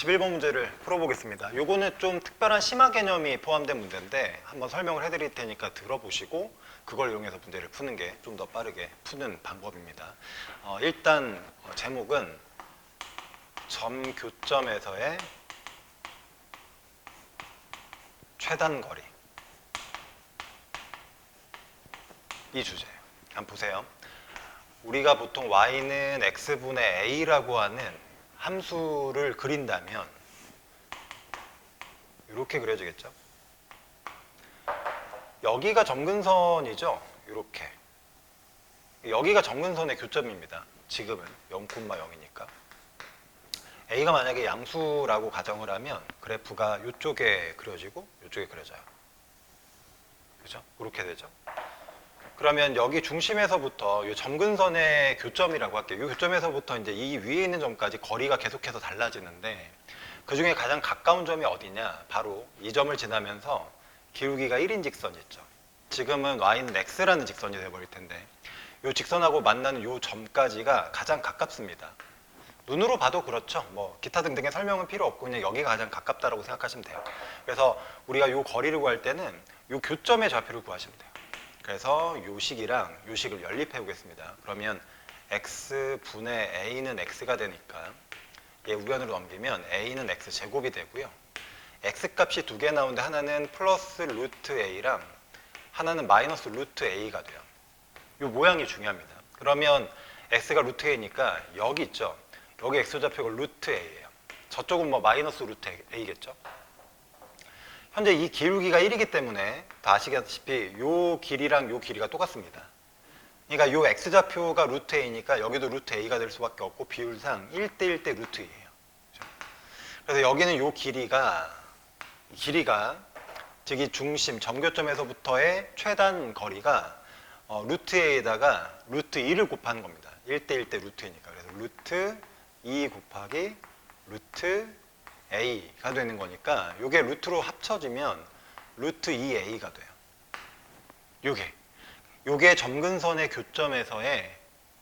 11번 문제를 풀어보겠습니다. 요거는 좀 특별한 심화 개념이 포함된 문제인데 한번 설명을 해드릴 테니까 들어보시고 그걸 이용해서 문제를 푸는 게 좀 더 빠르게 푸는 방법입니다. 일단 제목은 점 교점에서의 최단거리, 이 주제예요. 한번 보세요. 우리가 보통 y는 x분의 a라고 하는 함수를 그린다면 이렇게 그려지겠죠. 여기가 점근선이죠. 이렇게. 여기가 점근선의 교점입니다. 지금은 0,0이니까. a가 만약에 양수라고 가정을 하면 그래프가 이쪽에 그려지고 이쪽에 그려져요. 그죠? 이렇게 되죠. 그러면 여기 중심에서부터 이 점근선의 교점이라고 할게요. 이 교점에서부터 이제 이 위에 있는 점까지 거리가 계속해서 달라지는데 그 중에 가장 가까운 점이 어디냐? 바로 이 점을 지나면서 기울기가 1인 직선이 있죠. 지금은 y는 x라는 직선이 되어버릴 텐데 이 직선하고 만나는 이 점까지가 가장 가깝습니다. 눈으로 봐도 그렇죠. 뭐 기타 등등의 설명은 필요 없고 그냥 여기가 가장 가깝다라고 생각하시면 돼요. 그래서 우리가 이 거리를 구할 때는 이 교점의 좌표를 구하시면 돼요. 그래서 요 식이랑 요 식을 연립해 보겠습니다. 그러면 x분의 a는 x가 되니까 얘 우변으로 넘기면 a는 x 제곱이 되고요. x 값이 두 개 나오는데 하나는 플러스 루트 a랑 하나는 마이너스 루트 a가 돼요. 요 모양이 중요합니다. 그러면 x가 루트 a니까 여기 있죠. 여기 x좌표가 루트 a예요. 저쪽은 뭐 마이너스 루트 a겠죠. 현재 이 기울기가 1이기 때문에 다 아시다시피 요 길이랑 요 길이가 똑같습니다. 그러니까 요 x좌표가 루트 a니까 여기도 루트 a가 될 수밖에 없고 비율상 1대 1대 루트 2예요. 그래서 여기는 요 길이가 즉 이 중심 점교점에서부터의 최단 거리가 루트 a에다가 루트 2를 곱하는 겁니다. 1대 1대 루트 2니까. 그래서 루트 2 곱하기 루트 a가 되는 거니까 이게 루트로 합쳐지면 루트 2a가 돼요. 요게 점근선의 교점에서의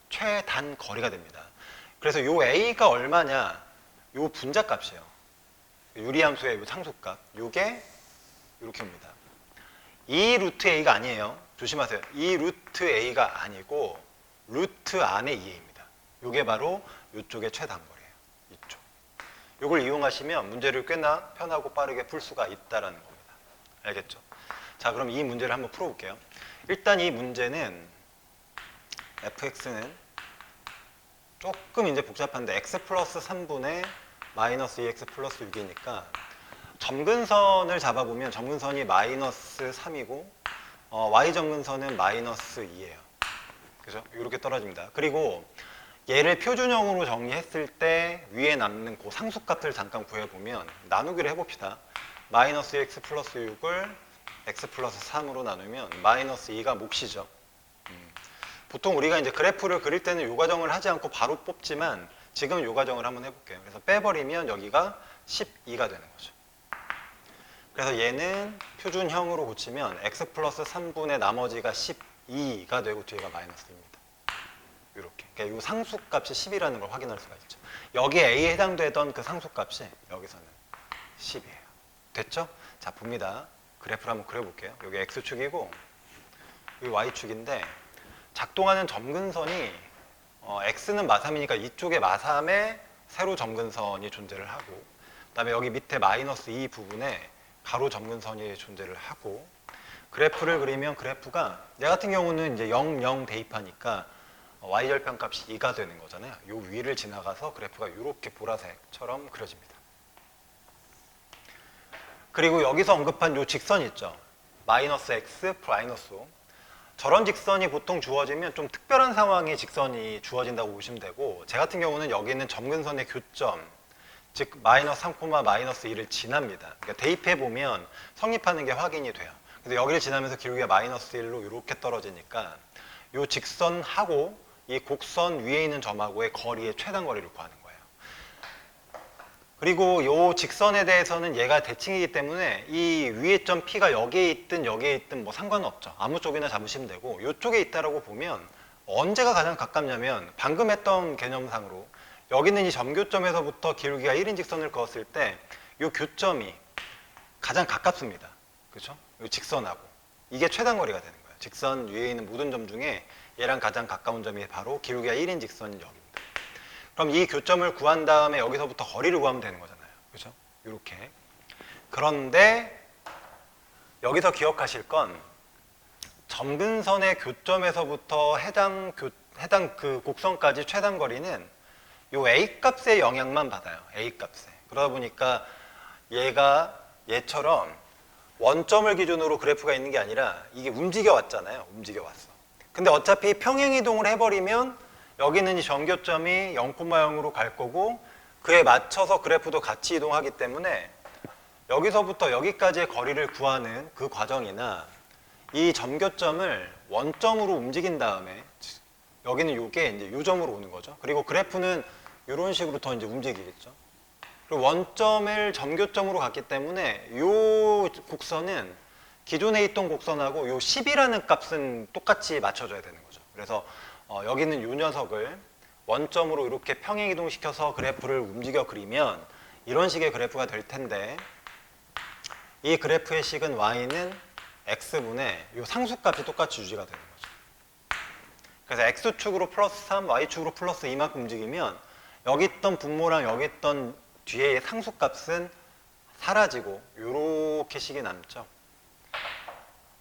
최단 거리가 됩니다. 그래서 요 a가 얼마냐? 요 분자값이에요. 유리함수의 요 상수값. 요게 이렇게 옵니다. 이 루트 a가 아니에요. 조심하세요. 이 루트 a가 아니고 루트 안에 2a입니다. 요게 바로 이쪽의 최단 거리예요. 이쪽. 이걸 이용하시면 문제를 꽤나 편하고 빠르게 풀 수가 있다는 겁니다. 알겠죠? 자, 그럼 이 문제를 한번 풀어볼게요. 일단 이 문제는 fx는 조금 이제 복잡한데 x 플러스 3분의 마이너스 2x 플러스 6이니까 점근선을 잡아보면 점근선이 마이너스 3이고 y 점근선은 마이너스 2예요. 그죠? 이렇게 떨어집니다. 그리고 얘를 표준형으로 정리했을 때 위에 남는 그 상수값을 잠깐 구해보면 나누기를 해봅시다. 마이너스 x 플러스 6을 x 플러스 3으로 나누면 마이너스 2가 몫이죠. 보통 우리가 이제 그래프를 그릴 때는 이 과정을 하지 않고 바로 뽑지만 지금 이 과정을 한번 해볼게요. 그래서 빼버리면 여기가 12가 되는 거죠. 그래서 얘는 표준형으로 고치면 x 플러스 3분의 나머지가 12가 되고 뒤에가 마이너스 2입니다. 이렇게. 그러니까 이 상수값이 10이라는 걸 확인할 수가 있죠. 여기에 a에 해당되던 그 상수값이 여기서는 10이에요. 됐죠? 자, 봅니다. 그래프를 한번 그려볼게요. 여기 x축이고 여기 y축인데 작동하는 점근선이 x는 마3이니까 이쪽에 마3에 세로 점근선이 존재를 하고 그다음에 여기 밑에 마이너스 2 부분에 가로 점근선이 존재를 하고 그래프를 그리면 그래프가 얘 같은 경우는 이제 0, 0 대입하니까 y절편 값이 2가 되는 거잖아요. 요 위를 지나가서 그래프가 이렇게 보라색처럼 그려집니다. 그리고 여기서 언급한 요 직선 있죠. 마이너스 x 플라이너스 5. 저런 직선이 보통 주어지면 좀 특별한 상황에 직선이 주어진다고 보시면 되고 제 같은 경우는 여기 있는 점근선의 교점 즉 마이너스 3, 마이너스 2를 지납니다. 그러니까 대입해보면 성립하는 게 확인이 돼요. 그래서 여기를 지나면서 기울기가 마이너스 1로 이렇게 떨어지니까 이 직선하고 이 곡선 위에 있는 점하고의 거리의 최단 거리를 구하는 거예요. 그리고 이 직선에 대해서는 얘가 대칭이기 때문에 이 위에 점 P가 여기에 있든 여기에 있든 뭐 상관은 없죠. 아무 쪽이나 잡으시면 되고 이쪽에 있다라고 보면 언제가 가장 가깝냐면 방금 했던 개념상으로 여기 있는 이 점교점에서부터 기울기가 1인 직선을 그었을 때 이 교점이 가장 가깝습니다. 그렇죠? 이 직선하고 이게 최단거리가 되는 거예요. 직선 위에 있는 모든 점 중에 얘랑 가장 가까운 점이 바로 기울기가 1인 직선인 여기입니다. 그럼 이 교점을 구한 다음에 여기서부터 거리를 구하면 되는 거잖아요. 그렇죠? 이렇게. 그런데 여기서 기억하실 건 점근선의 교점에서부터 해당 그 곡선까지 최단 거리는 요 A 값의 영향만 받아요. A 값에. 그러다 보니까 얘처럼 원점을 기준으로 그래프가 있는 게 아니라 이게 움직여 왔잖아요. 움직여 왔어. 근데 어차피 평행 이동을 해버리면 여기는 이 점교점이 0,0으로 갈 거고 그에 맞춰서 그래프도 같이 이동하기 때문에 여기서부터 여기까지의 거리를 구하는 그 과정이나 이 점교점을 원점으로 움직인 다음에 여기는 요게 이제 요점으로 오는 거죠. 그리고 그래프는 이런 식으로 더 이제 움직이겠죠. 그리고 원점을 점교점으로 갔기 때문에 요 곡선은 기존에 있던 곡선하고 요 10이라는 값은 똑같이 맞춰줘야 되는 거죠. 그래서 여기는 요 녀석을 원점으로 이렇게 평행 이동시켜서 그래프를 움직여 그리면 이런 식의 그래프가 될 텐데 이 그래프의 식은 y는 x분의 이 상수값이 똑같이 유지가 되는 거죠. 그래서 x축으로 플러스 3, y축으로 플러스 2만큼 움직이면 여기 있던 분모랑 여기 있던 뒤에의 상수값은 사라지고 이렇게 식이 남죠.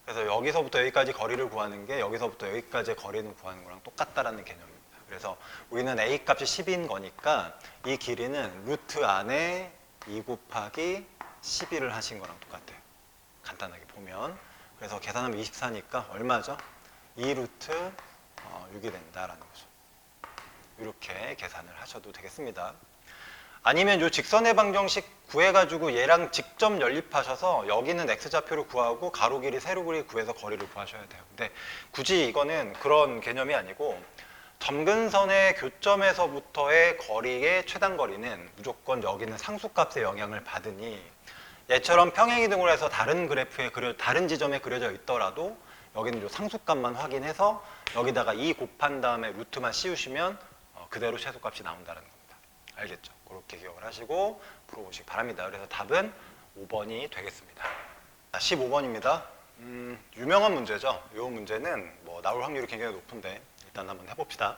그래서 여기서부터 여기까지 거리를 구하는 게 여기서부터 여기까지의 거리는 구하는 거랑 똑같다라는 개념입니다. 그래서 우리는 a 값이 10인 거니까 이 길이는 루트 안에 2 곱하기 11을 하신 거랑 똑같아요. 간단하게 보면. 그래서 계산하면 24니까 얼마죠? 2 루트 6이 된다라는 거죠. 이렇게 계산을 하셔도 되겠습니다. 아니면 이 직선의 방정식 구해가지고 얘랑 직접 연립하셔서 여기는 x좌표를 구하고 가로 길이 세로 길이 구해서 거리를 구하셔야 돼요. 근데 굳이 이거는 그런 개념이 아니고 점근선의 교점에서부터의 거리의 최단 거리는 무조건 여기는 상수값의 영향을 받으니 얘처럼 평행이동을 해서 다른 그래프에 다른 지점에 그려져 있더라도 여기는 이 상수값만 확인해서 여기다가 2 곱한 다음에 루트만 씌우시면 그대로 최소값이 나온다는 겁니다. 알겠죠? 그렇게 기억을 하시고 풀어보시기 바랍니다. 그래서 답은 5번이 되겠습니다. 15번입니다. 유명한 문제죠. 이 문제는 뭐 나올 확률이 굉장히 높은데 일단 한번 해봅시다.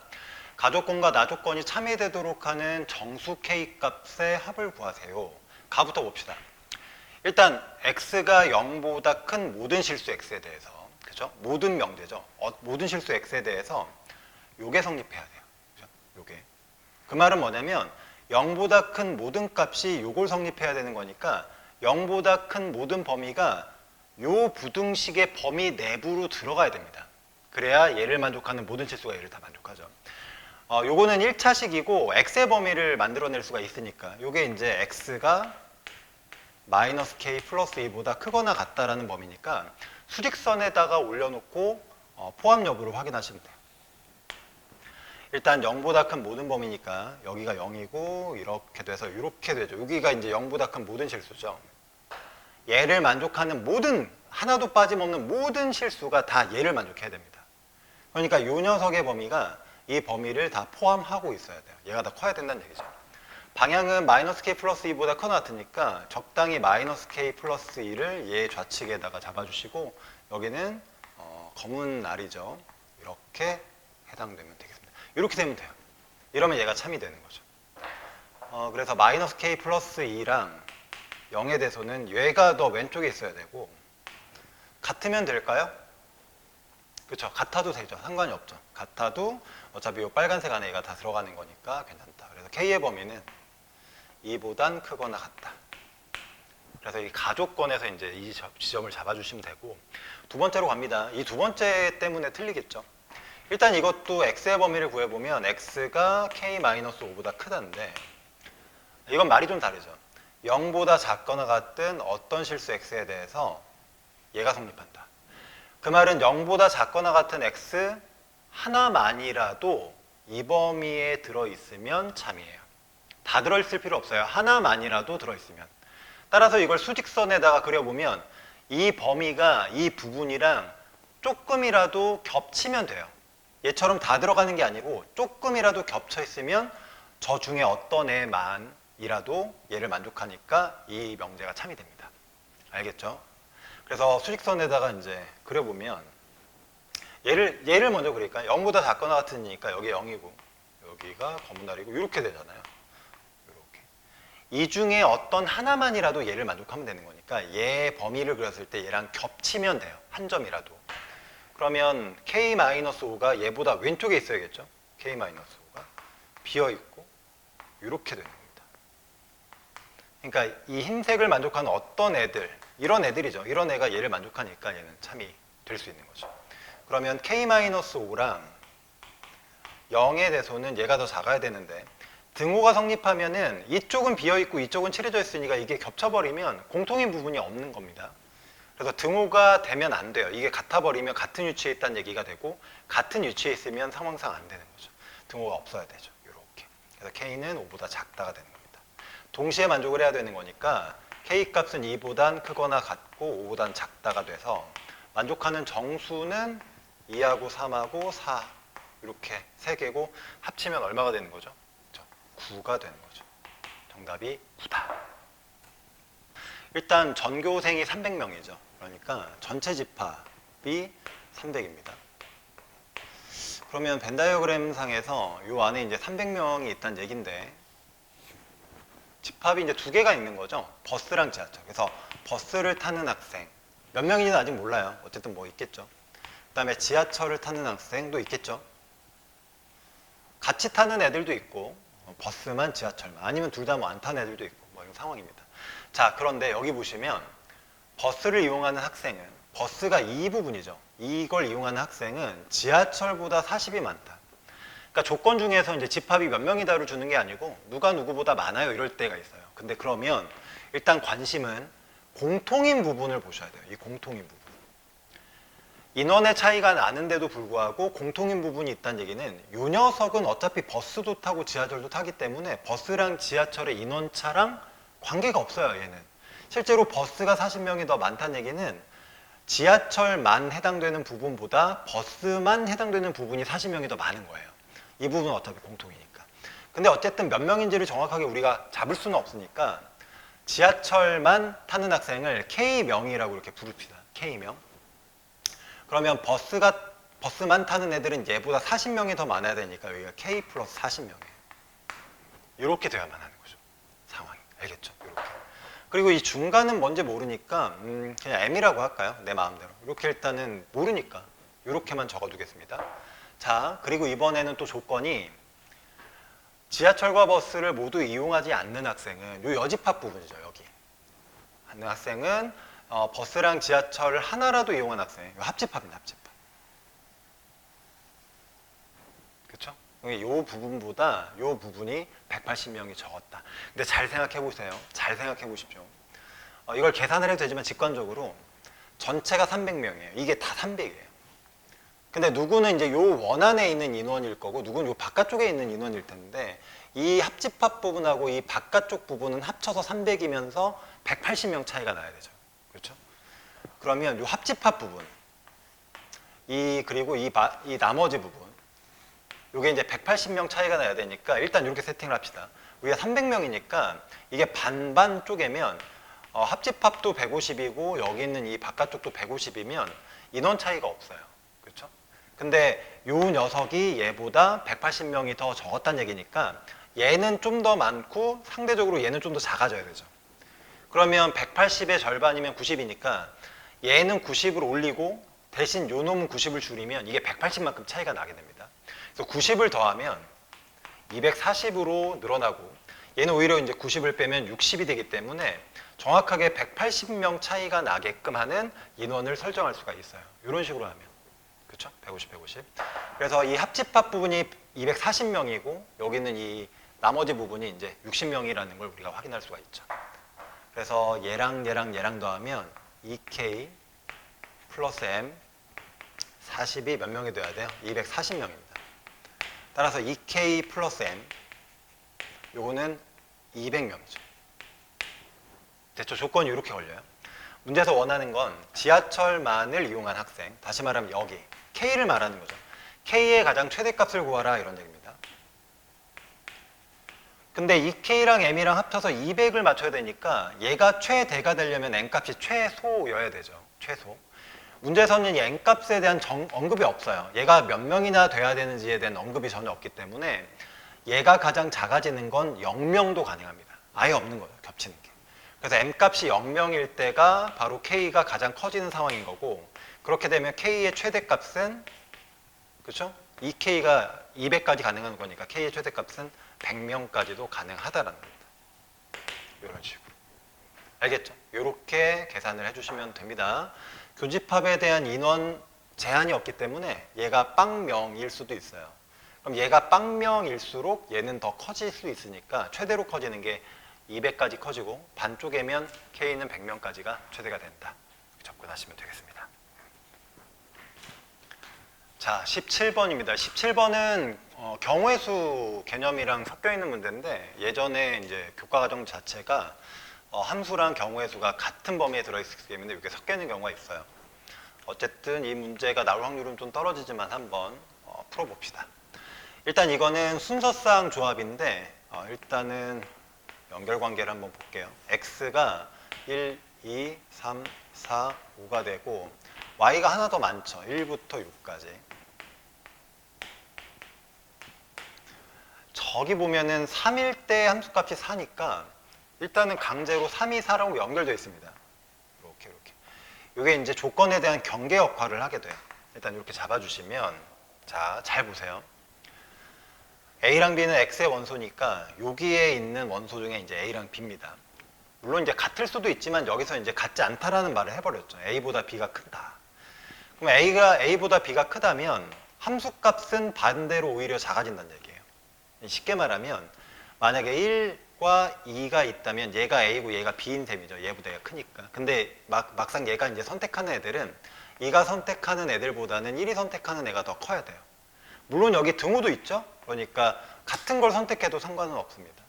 가조건과 나조건이 참여되도록 하는 정수 K 값의 합을 구하세요. 가부터 봅시다. 일단 x가 0보다 큰 모든 실수 x에 대해서, 그죠? 모든 명제죠. 모든 실수 x에 대해서 요게 성립해야 돼요. 그죠? 요게. 그 말은 뭐냐면 0보다 큰 모든 값이 요걸 성립해야 되는 거니까 0보다 큰 모든 범위가 요 부등식의 범위 내부로 들어가야 됩니다. 그래야 얘를 만족하는 모든 실수가 얘를 다 만족하죠. 요거는 1차식이고 x의 범위를 만들어낼 수가 있으니까 요게 이제 x가 마이너스 k 플러스 2보다 크거나 같다라는 범위니까 수직선에다가 올려놓고 포함 여부를 확인하시면 돼요. 일단 0보다 큰 모든 범위니까 여기가 0이고 이렇게 돼서 이렇게 되죠. 여기가 이제 0보다 큰 모든 실수죠. 얘를 만족하는 모든, 하나도 빠짐없는 모든 실수가 다 얘를 만족해야 됩니다. 그러니까 이 녀석의 범위가 이 범위를 다 포함하고 있어야 돼요. 얘가 다 커야 된다는 얘기죠. 방향은 마이너스 k 플러스 2보다 커나 같으니까 적당히 마이너스 k 플러스 2를 얘 좌측에다가 잡아주시고 여기는 검은 날이죠. 이렇게 해당되면 되겠습니다. 이렇게 되면 돼요. 이러면 얘가 참이 되는 거죠. 그래서 마이너스 k 플러스 2랑 0에 대해서는 얘가 더 왼쪽에 있어야 되고 같으면 될까요? 그렇죠. 같아도 되죠. 상관이 없죠. 같아도 어차피 이 빨간색 안에 얘가 다 들어가는 거니까 괜찮다. 그래서 k의 범위는 2보단 크거나 같다. 그래서 이 가조건에서 이제 이 지점을 잡아주시면 되고 두 번째로 갑니다. 이 두 번째 때문에 틀리겠죠. 일단 이것도 x의 범위를 구해보면 x가 k-5보다 크다는데 이건 말이 좀 다르죠. 0보다 작거나 같은 어떤 실수 x에 대해서 얘가 성립한다. 그 말은 0보다 작거나 같은 x 하나만이라도 이 범위에 들어있으면 참이에요. 다 들어있을 필요 없어요. 하나만이라도 들어있으면. 따라서 이걸 수직선에다가 그려보면 이 범위가 이 부분이랑 조금이라도 겹치면 돼요. 얘처럼 다 들어가는 게 아니고 조금이라도 겹쳐 있으면 저 중에 어떤 애만이라도 얘를 만족하니까 이 명제가 참이 됩니다. 알겠죠? 그래서 수직선에다가 이제 그려보면 얘를 먼저 그릴까요? 0보다 작거나 같으니까 여기 0이고 여기가 검은 달이고 이렇게 되잖아요. 이렇게. 이 중에 어떤 하나만이라도 얘를 만족하면 되는 거니까 얘 범위를 그렸을 때 얘랑 겹치면 돼요. 한 점이라도. 그러면 K-5가 얘보다 왼쪽에 있어야겠죠? K-5가 비어있고 이렇게 되는 겁니다. 그러니까 이 흰색을 만족하는 어떤 애들, 이런 애들이죠. 이런 애가 얘를 만족하니까 얘는 참이 될 수 있는 거죠. 그러면 K-5랑 0의 대소는 얘가 더 작아야 되는데 등호가 성립하면은 이쪽은 비어있고 이쪽은 칠해져 있으니까 이게 겹쳐버리면 공통인 부분이 없는 겁니다. 그래서 등호가 되면 안 돼요. 이게 같아버리면 같은 위치에 있다는 얘기가 되고 같은 위치에 있으면 상황상 안 되는 거죠. 등호가 없어야 되죠. 이렇게. 그래서 K는 5보다 작다가 되는 겁니다. 동시에 만족을 해야 되는 거니까 K 값은 2보단 크거나 같고 5보단 작다가 돼서 만족하는 정수는 2하고 3하고 4 이렇게 3개고 합치면 얼마가 되는 거죠? 9가 되는 거죠. 정답이 9다. 일단 전교생이 300명이죠. 그러니까 전체 집합이 300입니다. 그러면 벤 다이어그램 상에서 이 안에 이제 300명이 있다는 얘기인데 집합이 이제 두 개가 있는 거죠. 버스랑 지하철. 그래서 버스를 타는 학생 몇 명인지는 아직 몰라요. 어쨌든 뭐 있겠죠. 그 다음에 지하철을 타는 학생도 있겠죠. 같이 타는 애들도 있고 버스만 지하철만 아니면 둘 다 뭐 안 타는 애들도 있고 뭐 이런 상황입니다. 자, 그런데 여기 보시면 버스를 이용하는 학생은 버스가 이 부분이죠. 이걸 이용하는 학생은 지하철보다 40이 많다. 그러니까 조건 중에서 이제 집합이 몇 명이다를 주는 게 아니고 누가 누구보다 많아요 이럴 때가 있어요. 근데 그러면 일단 관심은 공통인 부분을 보셔야 돼요. 이 공통인 부분. 인원의 차이가 나는데도 불구하고 공통인 부분이 있다는 얘기는 이 녀석은 어차피 버스도 타고 지하철도 타기 때문에 버스랑 지하철의 인원차랑 관계가 없어요. 얘는 실제로 버스가 40명이 더 많다는 얘기는 지하철만 해당되는 부분보다 버스만 해당되는 부분이 40명이 더 많은 거예요. 이 부분은 어차피 공통이니까. 근데 어쨌든 몇 명인지를 정확하게 우리가 잡을 수는 없으니까 지하철만 타는 학생을 K명이라고 이렇게 부릅시다. K명. 그러면 버스만 타는 애들은 얘보다 40명이 더 많아야 되니까 여기가 K 플러스 40명이에요. 이렇게 돼야만 하는 거죠. 상황이. 알겠죠? 이렇게. 그리고 이 중간은 뭔지 모르니까 그냥 M이라고 할까요? 내 마음대로. 이렇게 일단은 모르니까 이렇게만 적어두겠습니다. 자, 그리고 이번에는 또 조건이 지하철과 버스를 모두 이용하지 않는 학생은 이 여집합 부분이죠. 여기. 하는 학생은 버스랑 지하철을 하나라도 이용한 학생, 합집합입니다. 합집합. 그렇죠? 이 부분보다 이 부분이 180명이 적었다. 근데 잘 생각해 보세요. 잘 생각해 보십시오. 이걸 계산을 해도 되지만 직관적으로 전체가 300명이에요. 이게 다 300이에요. 근데 누구는 이제 요 원 안에 있는 인원일 거고 누구는 요 바깥쪽에 있는 인원일 텐데 이 합집합 부분하고 이 바깥쪽 부분은 합쳐서 300이면서 180명 차이가 나야 되죠. 그렇죠? 그러면 요 합집합 부분 그리고 이 나머지 부분 요게 이제 180명 차이가 나야 되니까 일단 이렇게 세팅을 합시다. 우리가 300명이니까 이게 반반 쪼개면 합집합도 150이고 여기 있는 이 바깥쪽도 150이면 인원 차이가 없어요. 그렇죠? 근데 요 녀석이 얘보다 180명이 더 적었다는 얘기니까 얘는 좀 더 많고 상대적으로 얘는 좀 더 작아져야 되죠. 그러면 180의 절반이면 90이니까 얘는 90을 올리고 대신 요 놈은 90을 줄이면 이게 180만큼 차이가 나게 됩니다. 그래서 90을 더하면 240으로 늘어나고 얘는 오히려 이제 90을 빼면 60이 되기 때문에 정확하게 180명 차이가 나게끔 하는 인원을 설정할 수가 있어요. 이런 식으로 하면. 그렇죠? 150, 150. 그래서 이 합집합 부분이 240명이고 여기는 이 나머지 부분이 이제 60명이라는 걸 우리가 확인할 수가 있죠. 그래서 얘랑 더하면 2K 플러스 M 40이 몇 명이 돼야 돼요? 240명입니다. 따라서 2K 플러스 M 요거는 200명이죠. 됐죠? 조건이 이렇게 걸려요. 문제에서 원하는 건 지하철만을 이용한 학생, 다시 말하면 여기 K를 말하는 거죠. K의 가장 최대값을 구하라 이런 얘기입니다. 근데 이 K랑 M이랑 합쳐서 200을 맞춰야 되니까 얘가 최대가 되려면 N값이 최소여야 되죠. 최소. 문제에서는 이 N값에 대한 언급이 없어요. 얘가 몇 명이나 돼야 되는지에 대한 언급이 전혀 없기 때문에 얘가 가장 작아지는 건 0명도 가능합니다. 아예 없는 거예요. 겹치는 게. 그래서 M값이 0명일 때가 바로 K가 가장 커지는 상황인 거고, 그렇게 되면 K의 최대값은, 그렇죠? 이 K가 200까지 가능한 거니까 K의 최대값은 100명까지도 가능하다라는 겁니다. 이런 식으로. 알겠죠? 이렇게 계산을 해주시면 됩니다. 교집합에 대한 인원 제한이 없기 때문에 얘가 빵명일 수도 있어요. 그럼 얘가 빵명일수록 얘는 더 커질 수 있으니까 최대로 커지는 게 200까지 커지고, 반쪽이면 K는 100명까지가 최대가 된다. 접근하시면 되겠습니다. 자, 17번입니다. 17번은 경우의 수 개념이랑 섞여 있는 문제인데, 예전에 이제 교과과정 자체가 함수랑 경우의 수가 같은 범위에 들어있기 때문에 이렇게 섞여 있는 경우가 있어요. 어쨌든 이 문제가 나올 확률은 좀 떨어지지만 한번 풀어봅시다. 일단 이거는 순서상 조합인데, 일단은 연결관계를 한번 볼게요. x가 1, 2, 3, 4, 5가 되고 y가 하나 더 많죠. 1부터 6까지. 저기 보면은 3일 때 함수값이 4니까 일단은 강제로 3이 4라고 연결되어 있습니다. 이렇게. 이게 이제 조건에 대한 경계 역할을 하게 돼요. 일단 이렇게 잡아주시면, 자, 잘 보세요. A랑 B는 X의 원소니까 여기에 있는 원소 중에 이제 A랑 B입니다. 물론 이제 같을 수도 있지만 여기서 이제 같지 않다라는 말을 해버렸죠. A보다 B가 크다. 그럼 A가 A보다 B가 크다면 함수값은 반대로 오히려 작아진다는 얘기예요. 쉽게 말하면 만약에 1과 2가 있다면 얘가 A고 얘가 B인 셈이죠. 얘보다 얘가 크니까. 근데 막상 얘가 이제 선택하는 애들은 2가 선택하는 애들보다는 1이 선택하는 애가 더 커야 돼요. 물론 여기 등호도 있죠. 그러니까 같은 걸 선택해도 상관은 없습니다.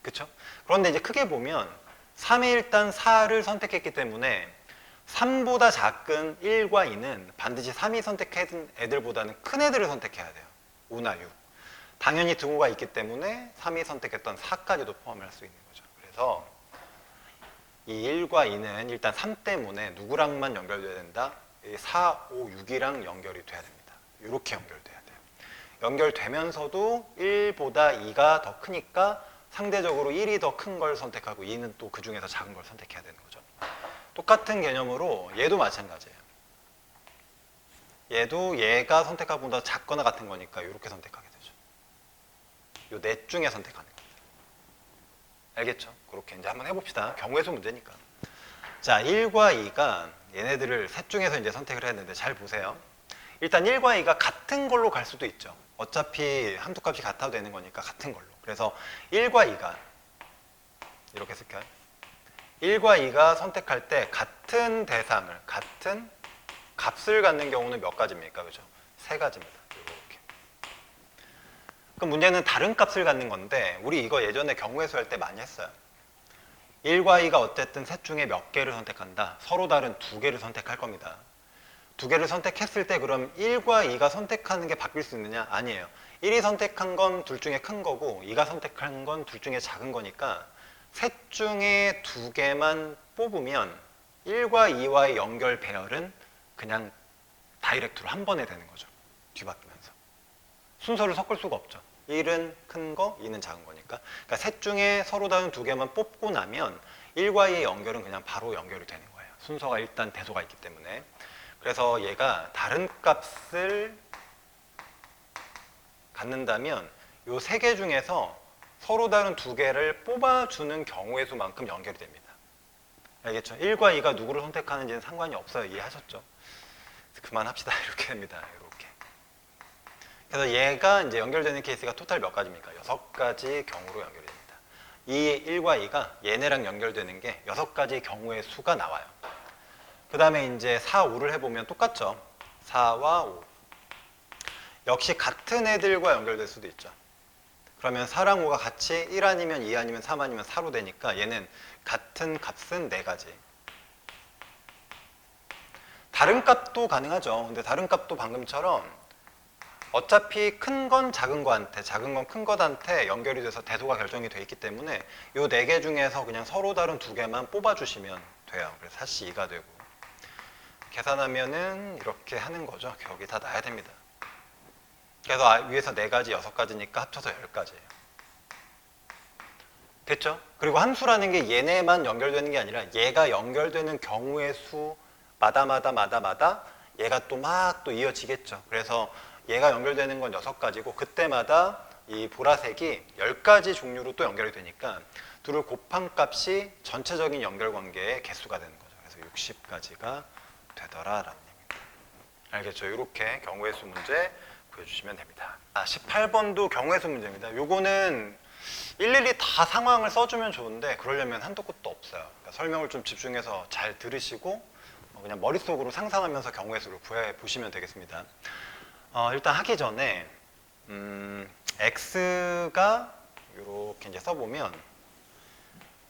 그렇죠? 그런데 이제 크게 보면 3이 일단 4를 선택했기 때문에 3보다 작은 1과 2는 반드시 3이 선택한 애들보다는 큰 애들을 선택해야 돼요. 5나 6. 당연히 등호가 있기 때문에 3이 선택했던 4까지도 포함을 할 수 있는 거죠. 그래서 이 1과 2는 일단 3 때문에 누구랑만 연결돼야 된다? 4, 5, 6이랑 연결이 돼야 됩니다. 이렇게 연결돼야 돼요. 연결되면서도 1보다 2가 더 크니까 상대적으로 1이 더 큰 걸 선택하고 2는 또 그 중에서 작은 걸 선택해야 되는 거죠. 똑같은 개념으로 얘도 마찬가지예요. 얘도 얘가 선택한 것보다 작거나 같은 거니까 이렇게 선택하게 되죠. 요 넷 중에 선택하는 겁니다. 알겠죠? 그렇게 이제 한번 해봅시다. 경우의 수 문제니까. 자, 1과 2가 얘네들을 셋 중에서 이제 선택을 해야 되는데 잘 보세요. 일단 1과 2가 같은 걸로 갈 수도 있죠. 어차피 함수값이 같아도 되는 거니까 같은 걸로. 그래서 1과 2가 이렇게 쓸까요? 1과 2가 선택할 때 같은 대상을, 같은 값을 갖는 경우는 몇 가지입니까? 그죠? 세 가지입니다. 이렇게. 그럼 문제는 다른 값을 갖는 건데, 우리 이거 예전에 경우의 수 할 때 많이 했어요. 1과 2가 어쨌든 셋 중에 몇 개를 선택한다. 서로 다른 두 개를 선택할 겁니다. 두 개를 선택했을 때 그럼 1과 2가 선택하는 게 바뀔 수 있느냐? 아니에요. 1이 선택한 건 둘 중에 큰 거고 2가 선택한 건 둘 중에 작은 거니까 셋 중에 두 개만 뽑으면 1과 2와의 연결 배열은 그냥 다이렉트로 한 번에 되는 거죠. 뒤바뀌면서. 순서를 섞을 수가 없죠. 1은 큰 거, 2는 작은 거니까. 그러니까 셋 중에 서로 다른 두 개만 뽑고 나면 1과 2의 연결은 그냥 바로 연결이 되는 거예요. 순서가 일단 대소가 있기 때문에. 그래서 얘가 다른 값을 갖는다면 이 세 개 중에서 서로 다른 두 개를 뽑아주는 경우의 수만큼 연결이 됩니다. 알겠죠? 1과 2가 누구를 선택하는지는 상관이 없어요. 이해하셨죠? 그만합시다. 이렇게 됩니다. 이렇게. 그래서 얘가 이제 연결되는 케이스가 토탈 몇 가지입니까? 6가지 경우로 연결이 됩니다. 이 1과 2가 얘네랑 연결되는 게 6가지 경우의 수가 나와요. 그 다음에 이제 4, 5를 해보면 똑같죠. 4와 5. 역시 같은 애들과 연결될 수도 있죠. 그러면 4랑 5가 같이 1 아니면 2 아니면 3 아니면 4로 되니까 얘는 같은 값은 4가지. 다른 값도 가능하죠. 근데 다른 값도 방금처럼 어차피 큰 건 작은 거한테, 작은 건 큰 것한테 연결이 돼서 대소가 결정이 돼 있기 때문에 이 네 개 중에서 그냥 서로 다른 두 개만 뽑아주시면 돼요. 그래서 4C2가 되고 계산하면은 이렇게 하는 거죠. 여기 다 나야 됩니다. 그래서 위에서 4가지, 6가지니까 합쳐서 10가지예요. 됐죠? 그리고 함수라는 게 얘네만 연결되는 게 아니라 얘가 연결되는 경우의 수마다 얘가 또 막 또 이어지겠죠. 그래서 얘가 연결되는 건 6가지고 그때마다 이 보라색이 10가지 종류로 또 연결이 되니까 둘을 곱한 값이 전체적인 연결관계의 개수가 되는 거죠. 그래서 60가지가 되더라라는 얘기입니다. 알겠죠? 이렇게 경우의 수 문제 보여주시면 됩니다. 18번도 경우의 수 문제입니다. 요거는 일일이 다 상황을 써주면 좋은데 그러려면 한도 끝도 없어요. 그러니까 설명을 좀 집중해서 잘 들으시고 그냥 머릿속으로 상상하면서 경우의 수를 구해보시면 되겠습니다. 일단 하기 전에 x가 이렇게 이제 써보면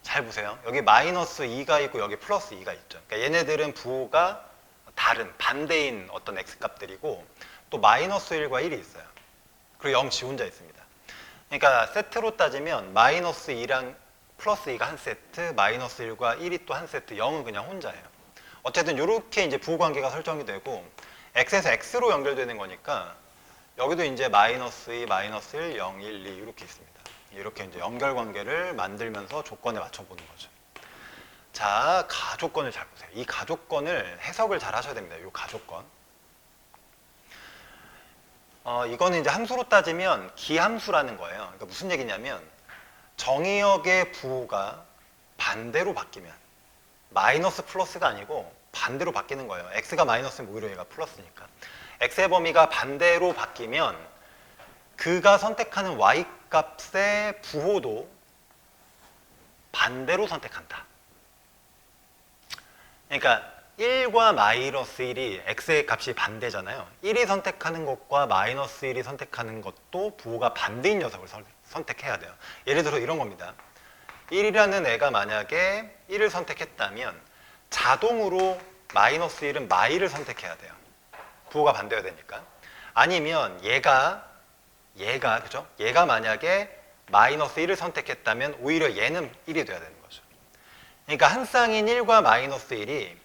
잘 보세요. 여기 마이너스 2가 있고 여기 플러스 2가 있죠. 그러니까 얘네들은 부호가 다른 반대인 어떤 x값들이고 또 마이너스 1과 1이 있어요. 그리고 0 지 혼자 있습니다. 그러니까 세트로 따지면 마이너스 2랑 플러스 2가 한 세트, 마이너스 1과 1이 또 한 세트, 0은 그냥 혼자예요. 어쨌든 이렇게 이제 부호 관계가 설정이 되고 x에서 x로 연결되는 거니까 여기도 이제 마이너스 2, 마이너스 1, 0, 1, 2 이렇게 있습니다. 이렇게 이제 연결 관계를 만들면서 조건에 맞춰보는 거죠. 자, 가조건을 잘 보세요. 이 가조건을 해석을 잘 하셔야 됩니다. 이 가조건. 이거는 이제 함수로 따지면 기함수라는 거예요. 그러니까 무슨 얘기냐면 정의역의 부호가 반대로 바뀌면 마이너스 플러스가 아니고 반대로 바뀌는 거예요. x가 마이너스면 오히려 얘가 플러스니까. x의 범위가 반대로 바뀌면 그가 선택하는 y 값의 부호도 반대로 선택한다. 그러니까 1과 마이너스 1이 x의 값이 반대잖아요. 1이 선택하는 것과 마이너스 1이 선택하는 것도 부호가 반대인 녀석을 선택해야 돼요. 예를 들어 이런 겁니다. 1이라는 애가 만약에 1을 선택했다면 자동으로 마이너스 1은 마이를 선택해야 돼요. 부호가 반대여야 되니까. 아니면 얘가 그죠? 얘가 만약에 마이너스 1을 선택했다면 오히려 얘는 1이 돼야 되는 거죠. 그러니까 한 쌍인 1과 마이너스 1이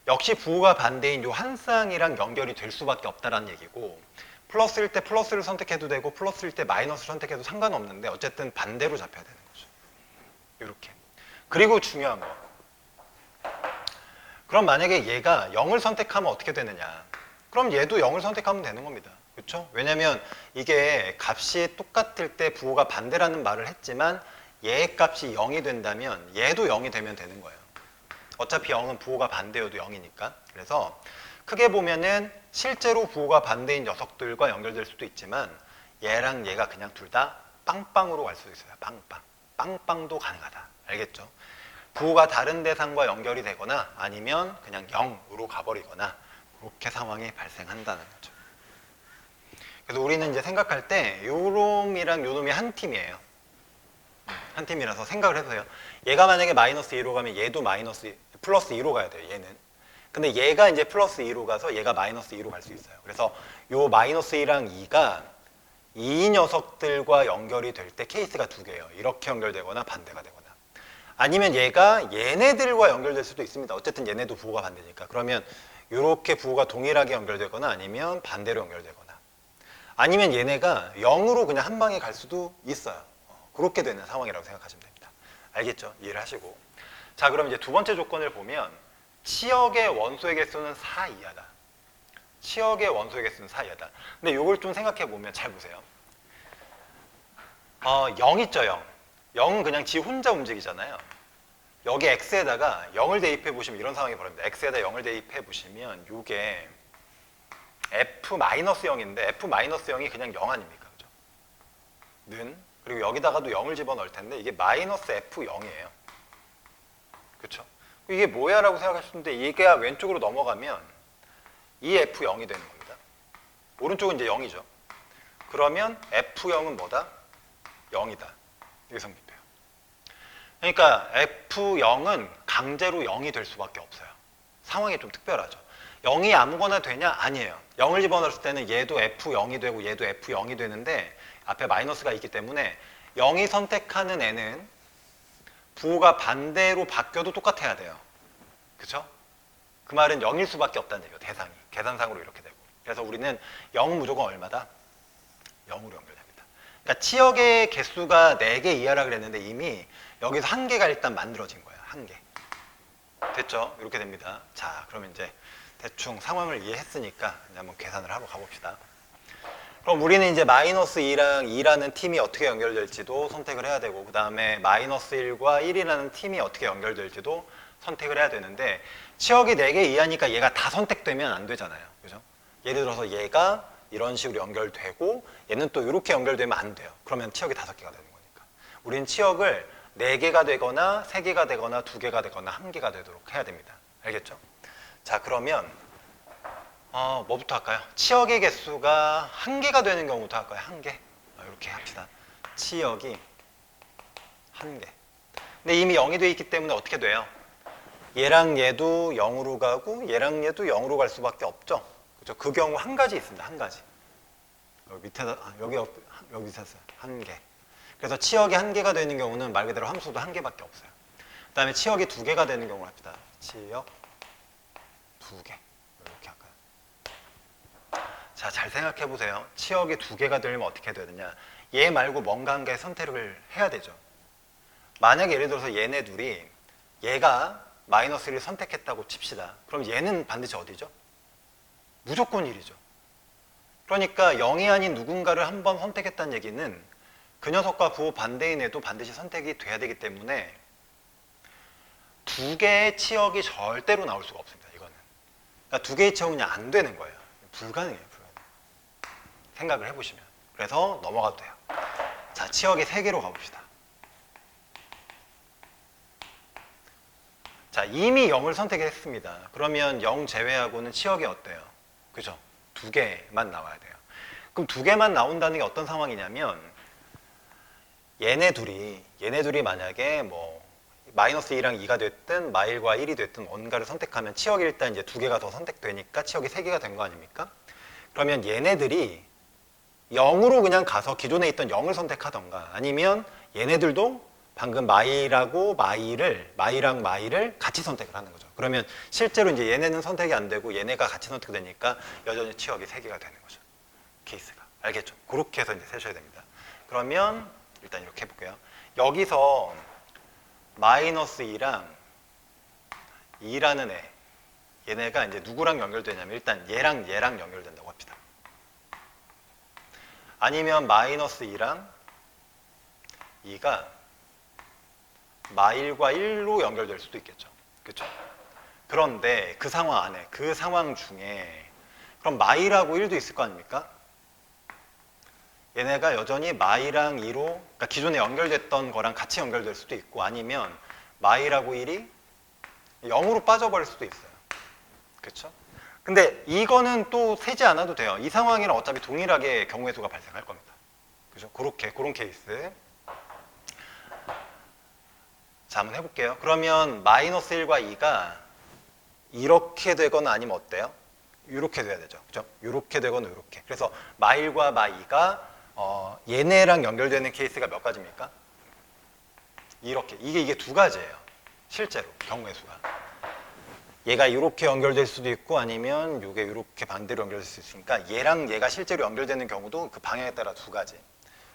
역시 부호가 반대인 이 한 쌍이랑 연결이 될 수밖에 없다는 얘기고 플러스일 때 플러스를 선택해도 되고 플러스일 때 마이너스를 선택해도 상관없는데 어쨌든 반대로 잡혀야 되는 거죠. 이렇게. 그리고 중요한 거. 그럼 만약에 얘가 0을 선택하면 어떻게 되느냐? 그럼 얘도 0을 선택하면 되는 겁니다. 그렇죠? 왜냐면 이게 값이 똑같을 때 부호가 반대라는 말을 했지만 얘의 값이 0이 된다면 얘도 0이 되면 되는 거예요. 어차피 0은 부호가 반대여도 0이니까. 그래서 크게 보면은 실제로 부호가 반대인 녀석들과 연결될 수도 있지만 얘랑 얘가 그냥 둘 다 빵빵으로 갈 수도 있어요. 빵빵. 빵빵도 가능하다. 알겠죠? 부호가 다른 대상과 연결이 되거나 아니면 그냥 0으로 가버리거나 그렇게 상황이 발생한다는 거죠. 그래서 우리는 이제 생각할 때 요놈이랑 요놈이 한 팀이에요. 한 팀이라서 생각을 해보세요. 얘가 만약에 마이너스 2로 가면 얘도 플러스 2로 가야 돼요. 얘는. 근데 얘가 이제 플러스 2로 가서 얘가 마이너스 2로 갈 수 있어요. 그래서 요 마이너스 2랑 2가 이 녀석들과 연결이 될 때 케이스가 두 개예요. 이렇게 연결되거나 반대가 되거나. 아니면 얘가 얘네들과 연결될 수도 있습니다. 어쨌든 얘네도 부호가 반대니까. 그러면 이렇게 부호가 동일하게 연결되거나 아니면 반대로 연결되거나. 아니면 얘네가 0으로 그냥 한 방에 갈 수도 있어요. 그렇게 되는 상황이라고 생각하시면 됩니다. 알겠죠? 이해를 하시고. 자, 그럼 이제 두 번째 조건을 보면 치역의 원소의 개수는 4 이하다. 치역의 원소의 개수는 4 이하다. 근데 이걸 좀 생각해 보면 잘 보세요. 0 있죠, 0. 0은 그냥 지 혼자 움직이잖아요. 여기 x에다가 0을 대입해 보시면 이런 상황이 벌어집니다. x에다 0을 대입해 보시면 이게 f-0인데 f-0이 그냥 0 아닙니까? 그죠? 는 그리고 여기다가도 0을 집어넣을 텐데 이게 마이너스 f0이에요. 그렇죠? 이게 뭐야 라고 생각하시는데 이게 왼쪽으로 넘어가면 이 f0이 되는 겁니다. 오른쪽은 이제 0이죠. 그러면 f0은 뭐다? 0이다. 이게 성립해요. 그러니까 f0은 강제로 0이 될 수밖에 없어요. 상황이 좀 특별하죠. 0이 아무거나 되냐? 아니에요. 0을 집어넣었을 때는 얘도 F0이 되고 얘도 F0이 되는데 앞에 마이너스가 있기 때문에 0이 선택하는 애는 부호가 반대로 바뀌어도 똑같아야 돼요. 그쵸? 그 말은 0일 수밖에 없다는 얘기예요. 대상이. 계산상으로 이렇게 되고. 그래서 우리는 0은 무조건 얼마다? 0으로 연결됩니다. 그러니까 치역의 개수가 4개 이하라 그랬는데 이미 여기서 한 개가 일단 만들어진 거예요. 한 개. 됐죠? 이렇게 됩니다. 자, 그러면 이제 대충 상황을 이해했으니까 이제 한번 계산을 하러 가봅시다. 그럼 우리는 이제 마이너스 2랑 2라는 팀이 어떻게 연결될지도 선택을 해야 되고, 그 다음에 마이너스 1과 1이라는 팀이 어떻게 연결될지도 선택을 해야 되는데, 치역이 4개 이하니까 얘가 다 선택되면 안 되잖아요. 그죠? 예를 들어서 얘가 이런 식으로 연결되고, 얘는 또 이렇게 연결되면 안 돼요. 그러면 치역이 5개가 되는 거니까. 우리는 치역을 4개가 되거나 3개가 되거나 2개가 되거나 1개가 되도록 해야 됩니다. 알겠죠? 자, 그러면 뭐부터 할까요? 치역의 개수가 1개가 되는 경우부터 할까요? 1개. 이렇게 합시다. 치역이 1개. 근데 이미 0이 돼 있기 때문에 어떻게 돼요? 얘랑 얘도 0으로 가고 얘랑 얘도 0으로 갈 수밖에 없죠. 그렇죠? 그 경우 한 가지 있습니다. 한 가지. 여기 밑에다 여기 있었어요. 1개. 그래서 치역이 1개가 되는 경우는 말 그대로 함수도 1개밖에 없어요. 그 다음에 치역이 2개가 되는 경우를 합시다. 치역 2개. 이렇게 할까요? 자, 잘 생각해 보세요. 치역이 2개가 되려면 어떻게 해야 되느냐? 얘 말고 뭔가 한 개 선택을 해야 되죠. 만약에 예를 들어서 얘네 둘이 얘가 마이너스 1을 선택했다고 칩시다. 그럼 얘는 반드시 어디죠? 무조건 1이죠. 그러니까 0이 아닌 누군가를 한번 선택했다는 얘기는 그 녀석과 부호 반대인 애도 반드시 선택이 돼야 되기 때문에 2개의 치역이 절대로 나올 수가 없습니다. 이거는. 그러니까 2개의 치역은 그냥 안 되는 거예요. 불가능해요. 생각을 해보시면. 그래서 넘어가도 돼요. 자, 치역이 3개로 가봅시다. 자, 이미 0을 선택했습니다. 그러면 0 제외하고는 치역이 어때요? 그죠? 2개만 나와야 돼요. 그럼 2개만 나온다는 게 어떤 상황이냐면 얘네 둘이 만약에 뭐 마이너스 2랑 2가 됐든 마일과 1이 됐든 뭔가를 선택하면 치역이 일단 이제 2개가 더 선택되니까 치역이 3개가 된 거 아닙니까? 그러면 얘네들이 0으로 그냥 가서 기존에 있던 0을 선택하던가 아니면 얘네들도 방금 마이랑 마이를 같이 선택을 하는 거죠. 그러면 실제로 이제 얘네는 선택이 안 되고 얘네가 같이 선택되니까 여전히 치역이 3개가 되는 거죠. 케이스가. 알겠죠? 그렇게 해서 이제 세셔야 됩니다. 그러면 일단 이렇게 해볼게요. 여기서 마이너스 2랑 2라는 애 얘네가 이제 누구랑 연결되냐면 일단 얘랑 연결된다고 합시다. 아니면 마이너스 2랑 2가 마일과 1로 연결될 수도 있겠죠. 그렇죠? 그런데 그 상황 안에 그 상황 중에 그럼 마일하고 1도 있을 거 아닙니까? 얘네가 여전히 마이랑 2로 그러니까 기존에 연결됐던 거랑 같이 연결될 수도 있고 아니면 마이라고 1이 0으로 빠져버릴 수도 있어요. 그렇죠? 근데 이거는 또 세지 않아도 돼요. 이 상황이랑 어차피 동일하게 경우의 수가 발생할 겁니다. 그죠? 그런 케이스. 자, 한번 해볼게요. 그러면 마이너스 1과 2가 이렇게 되거나 아니면 어때요? 이렇게 돼야 되죠. 그죠? 이렇게 되거나 이렇게. 그래서 마일과 마이가 얘네랑 연결되는 케이스가 몇 가지입니까? 이렇게. 이게 2가지예요. 실제로 경우의 수가. 얘가 이렇게 연결될 수도 있고 아니면 이게 이렇게 반대로 연결될 수 있으니까 얘랑 얘가 실제로 연결되는 경우도 그 방향에 따라 2가지.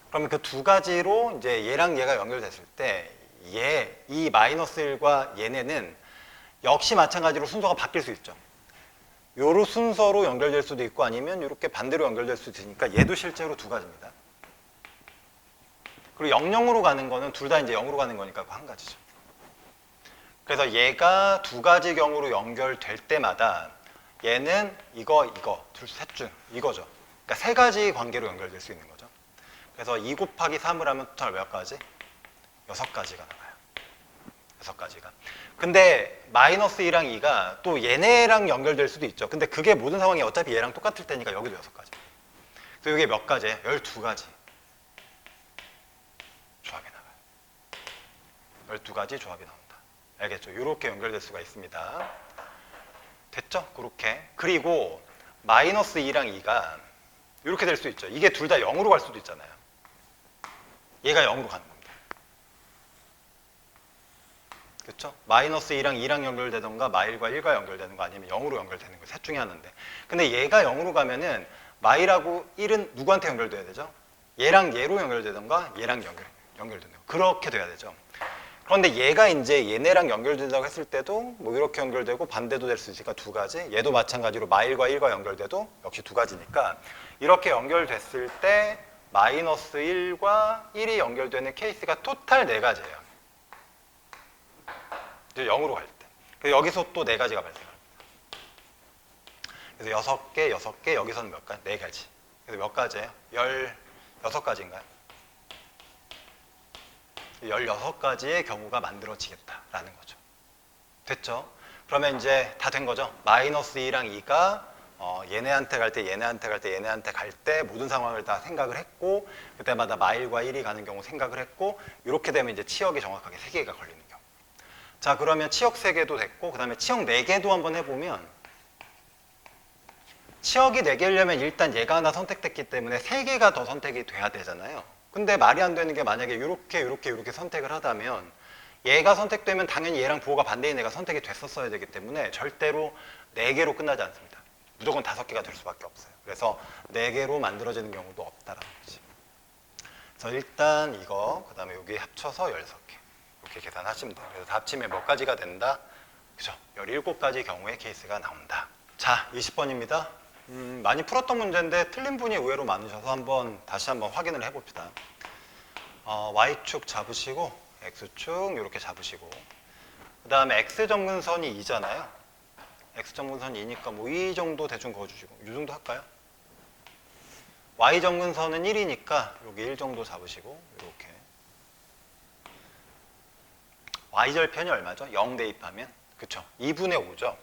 그러면 그 2가지로 이제 얘랑 얘가 연결됐을 때 이 마이너스 1과 얘네는 역시 마찬가지로 순서가 바뀔 수 있죠. 요로 순서로 연결될 수도 있고 아니면 이렇게 반대로 연결될 수도 있으니까 얘도 실제로 2가지입니다. 그리고 0으로 가는 거는 둘 다 이제 0으로 가는 거니까 그 한 가지죠. 그래서 얘가 2가지 경우로 연결될 때마다 얘는 이거 셋 중 이거죠. 그러니까 3가지 관계로 연결될 수 있는 거죠. 그래서 2 곱하기 3을 하면 토탈 몇 가지? 6가지가 나와요. 6가지가. 근데 마이너스 2랑 2가 또 얘네랑 연결될 수도 있죠. 근데 그게 모든 상황이 어차피 얘랑 똑같을 테니까 여기도 6가지. 그래서 이게 몇 가지예요? 12가지. 조합이 나와요. 12가지 조합이 나온다. 알겠죠? 이렇게 연결될 수가 있습니다. 됐죠? 그렇게. 그리고 마이너스 2랑 2가 이렇게 될 수 있죠. 이게 둘 다 0으로 갈 수도 있잖아요. 얘가 0으로 가는 겁니다. 그렇죠? 마이너스 2랑 2랑 연결되던가 마일과 1과 연결되는 거 아니면 0으로 연결되는 거 셋 중에 하나인데, 근데 얘가 0으로 가면은 마일하고 1은 누구한테 연결돼야 되죠? 얘랑 얘로 연결되던가 얘랑 연결되는 거. 그렇게 돼야 되죠. 그런데 얘가 이제 얘네랑 연결된다고 했을 때도 뭐 이렇게 연결되고 반대도 될 수 있으니까 두 가지. 얘도 마찬가지로 마일과 1과 연결돼도 역시 두 가지니까 이렇게 연결됐을 때 마이너스 1과 1이 연결되는 케이스가 토탈 네 가지예요. 이제 0으로 갈 때. 그래서 여기서 또 네 가지가 발생합니다. 그래서 6개, 6개, 여기서는 몇 가지? 네 가지. 그래서 몇 가지예요? 16가지인가요? 16가지의 경우가 만들어지겠다라는 거죠. 됐죠? 그러면 이제 다 된 거죠? 마이너스 2랑 2가 얘네한테 갈 때, 얘네한테 갈 때, 얘네한테 갈 때 모든 상황을 다 생각을 했고, 그때마다 마일과 1이 가는 경우 생각을 했고, 이렇게 되면 이제 치역이 정확하게 3개가 걸리는 경우. 자, 그러면 치역 3개도 됐고, 그 다음에 치역 4개도 한번 해보면, 치역이 4개려면 일단 얘가 하나 선택됐기 때문에 3개가 더 선택이 돼야 되잖아요. 근데 말이 안 되는 게 만약에 이렇게 선택을 하다면 얘가 선택되면 당연히 얘랑 부호가 반대인 애가 선택이 됐었어야 되기 때문에 절대로 4개로 끝나지 않습니다. 무조건 5개가 될 수밖에 없어요. 그래서 4개로 만들어지는 경우도 없다라는 거지. 그래서 일단 이거, 그 다음에 여기 합쳐서 16개 이렇게 계산하시면 돼요. 그래서 다 합치면 몇 가지가 된다? 그죠? 17가지 경우의 케이스가 나온다. 자, 20번입니다. 많이 풀었던 문제인데 틀린 분이 의외로 많으셔서 다시 한번 확인을 해봅시다. Y축 잡으시고 X축 이렇게 잡으시고, 그 다음에 X점근선이 2잖아요. X점근선이 2니까 뭐 이 정도 대충 그어주시고, 이 정도 할까요? Y점근선은 1이니까 여기 1 정도 잡으시고, 이렇게. Y절편이 얼마죠? 0 대입하면? 그쵸? 2분의 5죠?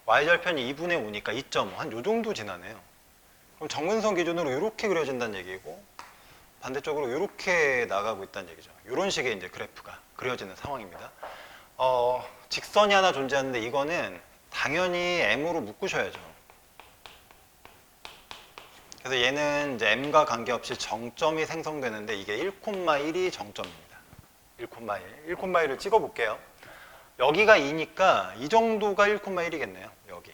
Y절편이 2분의 5니까 2.5, 한 요 정도 지나네요. 그럼 정근선 기준으로 이렇게 그려진다는 얘기고, 반대쪽으로 이렇게 나가고 있다는 얘기죠. 이런 식의 이제 그래프가 그려지는 상황입니다. 직선이 하나 존재하는데 이거는 당연히 M으로 묶으셔야죠. 그래서 얘는 이제 M과 관계없이 정점이 생성되는데 이게 1,1이 정점입니다. 1,1. 1,1을 찍어볼게요. 여기가 2니까 이 정도가 1,1이겠네요. 여기.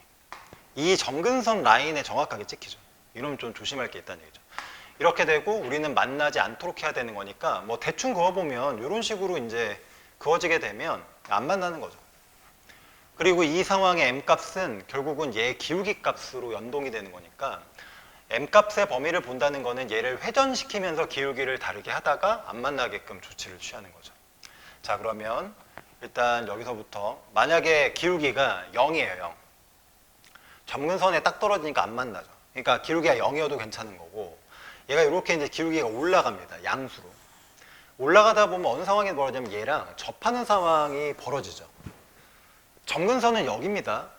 이 정근선 라인에 정확하게 찍히죠. 이러면 좀 조심할 게 있다는 얘기죠. 이렇게 되고 우리는 만나지 않도록 해야 되는 거니까 뭐 대충 그어보면 이런 식으로 이제 그어지게 되면 안 만나는 거죠. 그리고 이 상황의 M값은 결국은 얘 기울기 값으로 연동이 되는 거니까 M값의 범위를 본다는 거는 얘를 회전시키면서 기울기를 다르게 하다가 안 만나게끔 조치를 취하는 거죠. 자, 그러면 일단 여기서부터 만약에 기울기가 0이에요. 0. 점근선에 딱 떨어지니까 안 만나죠. 그러니까 기울기가 0이어도 괜찮은 거고, 얘가 이렇게 이제 기울기가 올라갑니다. 양수로. 올라가다 보면 어느 상황이 벌어지냐면 얘랑 접하는 상황이 벌어지죠. 점근선은 여기입니다.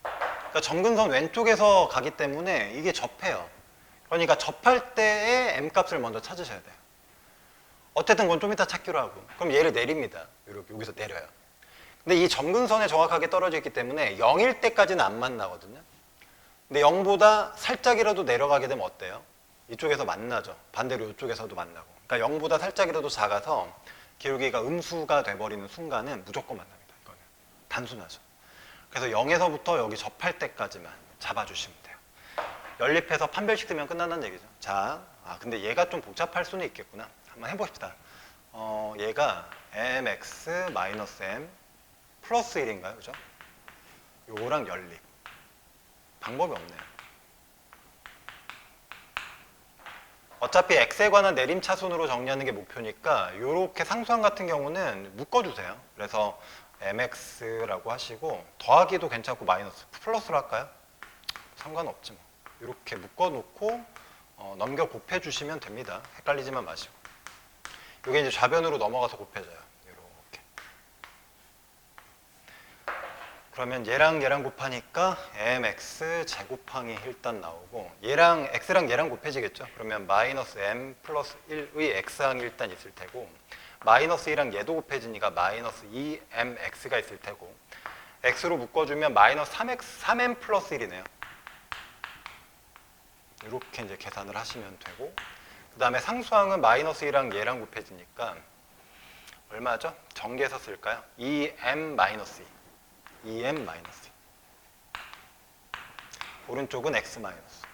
그러니까 점근선 왼쪽에서 가기 때문에 이게 접해요. 그러니까 접할 때의 M값을 먼저 찾으셔야 돼요. 어쨌든 그건 좀 이따 찾기로 하고, 그럼 얘를 내립니다. 이렇게 여기서 내려요. 근데 이 점근선에 정확하게 떨어져 있기 때문에 0일 때까지는 안 만나거든요. 근데 0보다 살짝이라도 내려가게 되면 어때요? 이쪽에서 만나죠. 반대로 이쪽에서도 만나고. 그러니까 0보다 살짝이라도 작아서 기울기가 음수가 돼버리는 순간은 무조건 만납니다. 이거는 단순하죠. 그래서 0에서부터 여기 접할 때까지만 잡아주시면 돼요. 연립해서 판별식 뜨면 끝난다는 얘기죠. 자, 근데 얘가 좀 복잡할 수는 있겠구나. 한번 해봅시다. 얘가 mx-m 플러스 1인가요? 그죠? 요거랑 연립. 방법이 없네요. 어차피 x에 관한 내림차순으로 정리하는 게 목표니까 이렇게 상수항 같은 경우는 묶어주세요. 그래서 mx라고 하시고 더하기도 괜찮고 마이너스 플러스로 할까요? 상관없지 뭐. 이렇게 묶어놓고 넘겨 곱해주시면 됩니다. 헷갈리지만 마시고. 이게 이제 좌변으로 넘어가서 곱해져요. 이렇게. 그러면 얘랑 얘랑 곱하니까 mx 제곱항이 일단 나오고, 얘랑 x랑 얘랑 곱해지겠죠. 그러면 마이너스 m 플러스 1의 x항이 일단 있을 테고, 마이너스 1이랑 얘도 곱해지니까 마이너스 2mx가 있을 테고, x로 묶어주면 마이너스 3m 플러스 1이네요. 이렇게 이제 계산을 하시면 되고, 그 다음에 상수항은 마이너스 1이랑 얘랑 곱해지니까 얼마죠? 전개해서 쓸까요? 2m 마이너스 2. 2m 마이너스 2. 오른쪽은 x 마이너스.